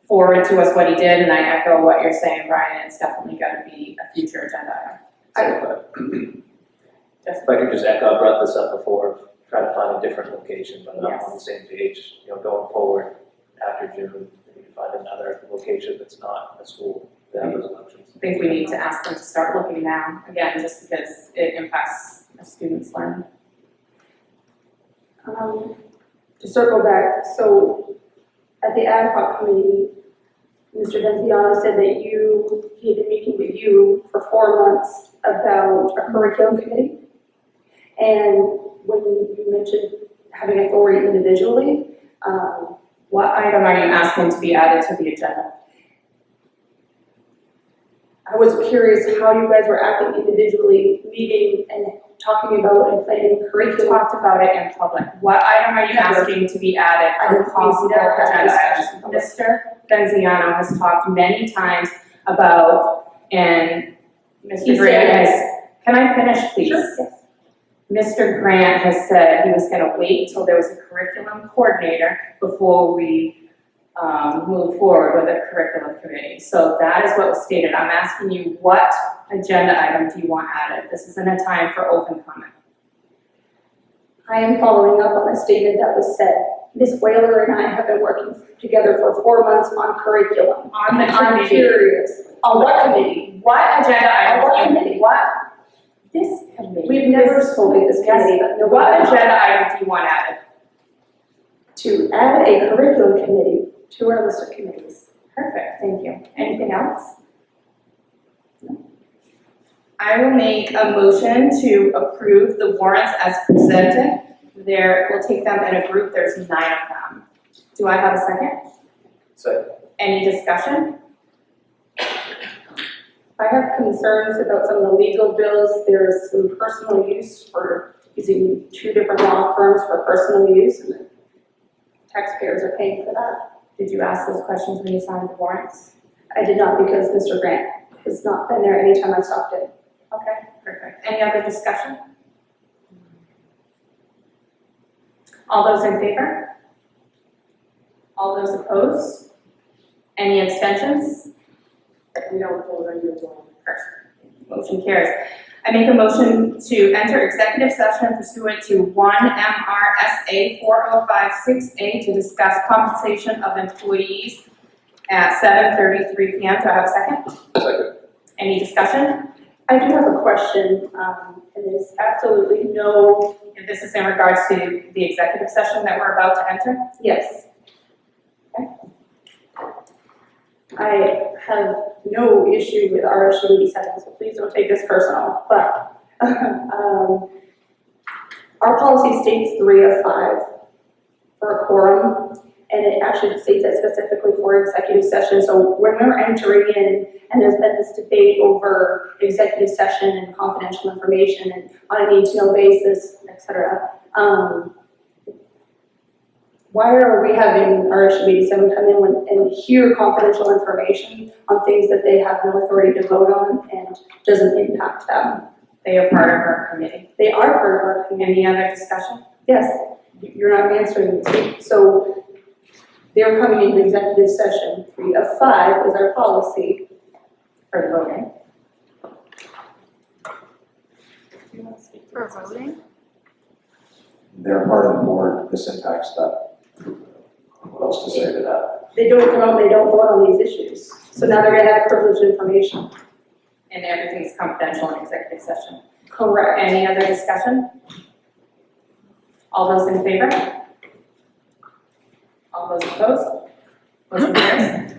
forward to us what he did, and I echo what you're saying, Brian. It's definitely got to be a future agenda item. If I could just echo, I brought this up before, try to find a different location, but I'm Yes. on the same page, going forward after June, we need to find another location that's not a school to have those elections. I think we need to ask them to start looking now, again, just because it impacts a student's learning. To circle back, so at the ad hoc committee, Mr. Denziano said that he had been meeting with you for 4 months about a curriculum committee. And when you mentioned having authority individually, What item are you asking to be added to the agenda? I was curious how you guys were acting individually, meeting and talking about and planning We curriculum. talked about it in public. What item are you asking to be added for possible agenda items? Mr. Benziano has talked many times about, and Mr. He Grant said- has, can I finish, please? Sure. Mr. Grant has said he was gonna wait until there was a curriculum coordinator before we move forward with a curriculum committee. So that is what was stated. I'm asking you, what agenda item do you want added? This isn't a time for open comment. I am following up on a statement that was said. Ms. Whaler and I have been working together for 4 months on curriculum. On the I'm committee, curious, on what committee? what agenda item On what do you, committee? what? This committee. We've never spoken this committee. Yes, what agenda item do you want added? To add a curriculum committee to our list of committees. Perfect, thank you. Anything else? I will make a motion to approve the warrants as presented. We'll take them in a group, there's 9 of them. Do I have a second? So, Any discussion? I have concerns about some of the legal bills. There's some personal use for using 2 different law firms for personal use, and the taxpayers are paying for that. Did you ask those questions when you signed the warrants? I did not, because Mr. Grant has not been there anytime I stopped in. Okay, perfect. Any other discussion? All those in favor? All those opposed? Any abstentions? We don't vote on your one. Motion carries. I make a motion to enter executive session pursuant to 1 MRSA 4056A to discuss compensation of employees at 7:33 PM. Do I have a second? second. Any discussion? I do have a question, and there's absolutely no, If this is in regards to the executive session that we're about to enter? yes. I have no issue with RSU 87, so please don't take this personal, but our policy states 3 of 5 for a quorum, and it actually states that specifically for executive session. So when we're entering in, and there's been this debate over executive session and confidential information and on a need-to-know basis, et cetera, why are we having RSU 87 come in and hear confidential information on things that they have no authority to vote on and doesn't impact them? They are part of our committee. They are part of our community. Any other discussion? Yes, you're not answering this. So they're coming into executive session. 3 of 5 is our policy. For the voting? For voting? They're part of the board, the syntax that, what else to say to that? They don't come out, they don't vote on these issues. So now they're gonna have privileged information. And everything's confidential in executive session. Correct. Any other discussion? All those in favor? All those opposed? Motion carries.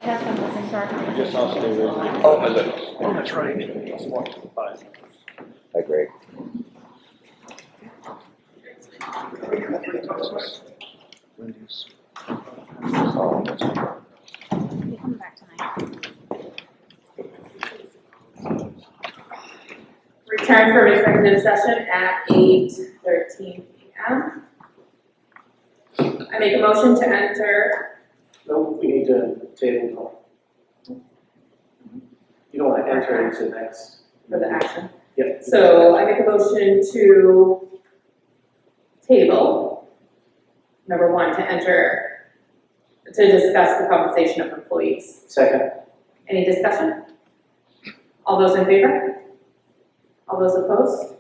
Just I'll stay with you. Oh, that's right. I agree. Return from executive session at 8:13 p.m. I make a motion to enter. No, we need to table. You don't want to enter into the next. For the action. Yep. So I make a motion to table, number one, to enter, to discuss the compensation of employees. Second. Any discussion? All those in favor? All those opposed?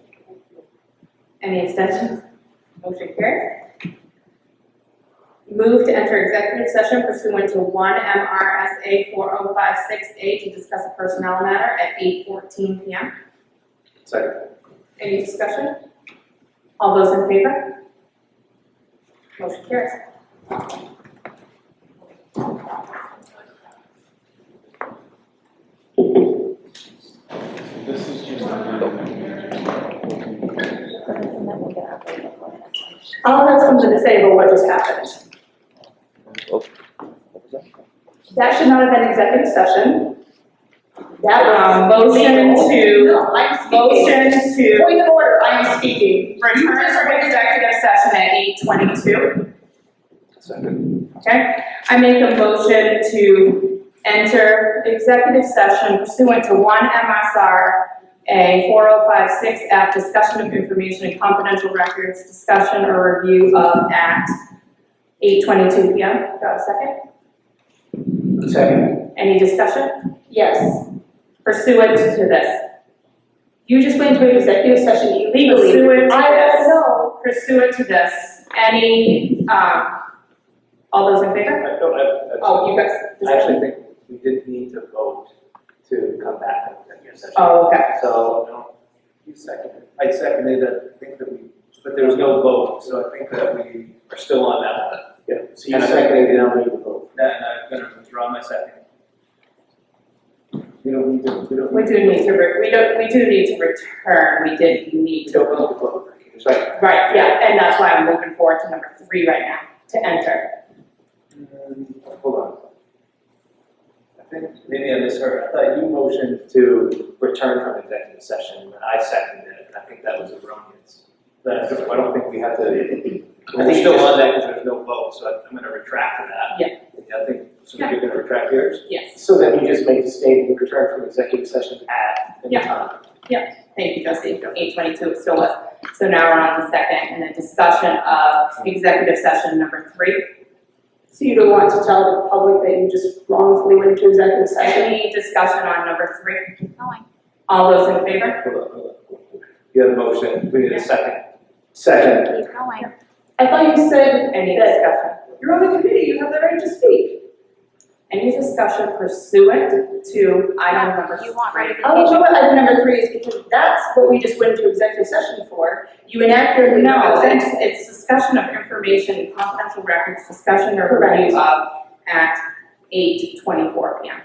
Any abstentions? Motion carries. Move to enter executive session pursuant to 1 MRSA 4056A to discuss a personnel matter at 8:14 p.m. Second. Any discussion? All those in favor? Motion carries. This is just. I'll have something to say about what just happened. That should not have been executive session. That was Motion to- No, I'm speaking. Motion to Point of order, I am speaking. return from executive session at 8:22. Second. Okay, I make a motion to enter executive session pursuant to 1 MSRA 4056F, discussion of information and confidential records, discussion or review of Act 8:22 p.m. Do I have a second? Second. Any discussion? Yes. Pursuant to this. You just went into an executive session illegally. Pursuant to I this. don't know. Pursuant to this. Any, all those in favor? Oh, you guys. I actually think we did need to vote to come back in executive session. Oh, okay. So, you seconded. I seconded it, I think that we, but there was no vote, so I think that we are still on that one. Yeah, so you seconded, you don't need to vote. And I'm gonna withdraw my second. We don't need to, We do need to, we do need to return, we did need to vote. vote. Right. Right, yeah, and that's why I'm moving forward to number 3 right now, to enter. Hold on. I think maybe I misheard. I thought you motioned to return from executive session, and I seconded it, and I think that was erroneous. But I don't think we have to, we're still on that because there's no vote, so I'm gonna retract that. Yeah. I think, so you're gonna retract yours? Yes, So then you just make the statement, return from executive session at the Yeah. time. thank you, Trustee, 8:22 it still was. So now we're on the second, and then discussion of executive session number 3. So you don't want to tell the public that you just wrongfully went into executive session? Any discussion on number 3? All those in favor? Hold on. You have a motion, we need a second. Second. I thought you said Any that discussion? you're on the committee, you have the right to speak. Any discussion pursuant to item number 3? I'll tell you what item number 3 is, because that's what we just went into executive session for. You inaccurately. No, it's discussion of information, confidential records, discussion or review of at 8:24 p.m.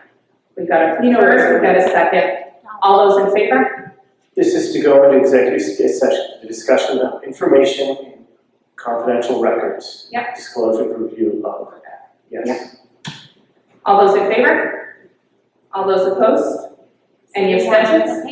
We've got a first, we've got a second. All those in favor? This is to go into executive session, the discussion of information and confidential records. Yep. Disclosure review of, yes. All those in favor? All those opposed? Any abstentions?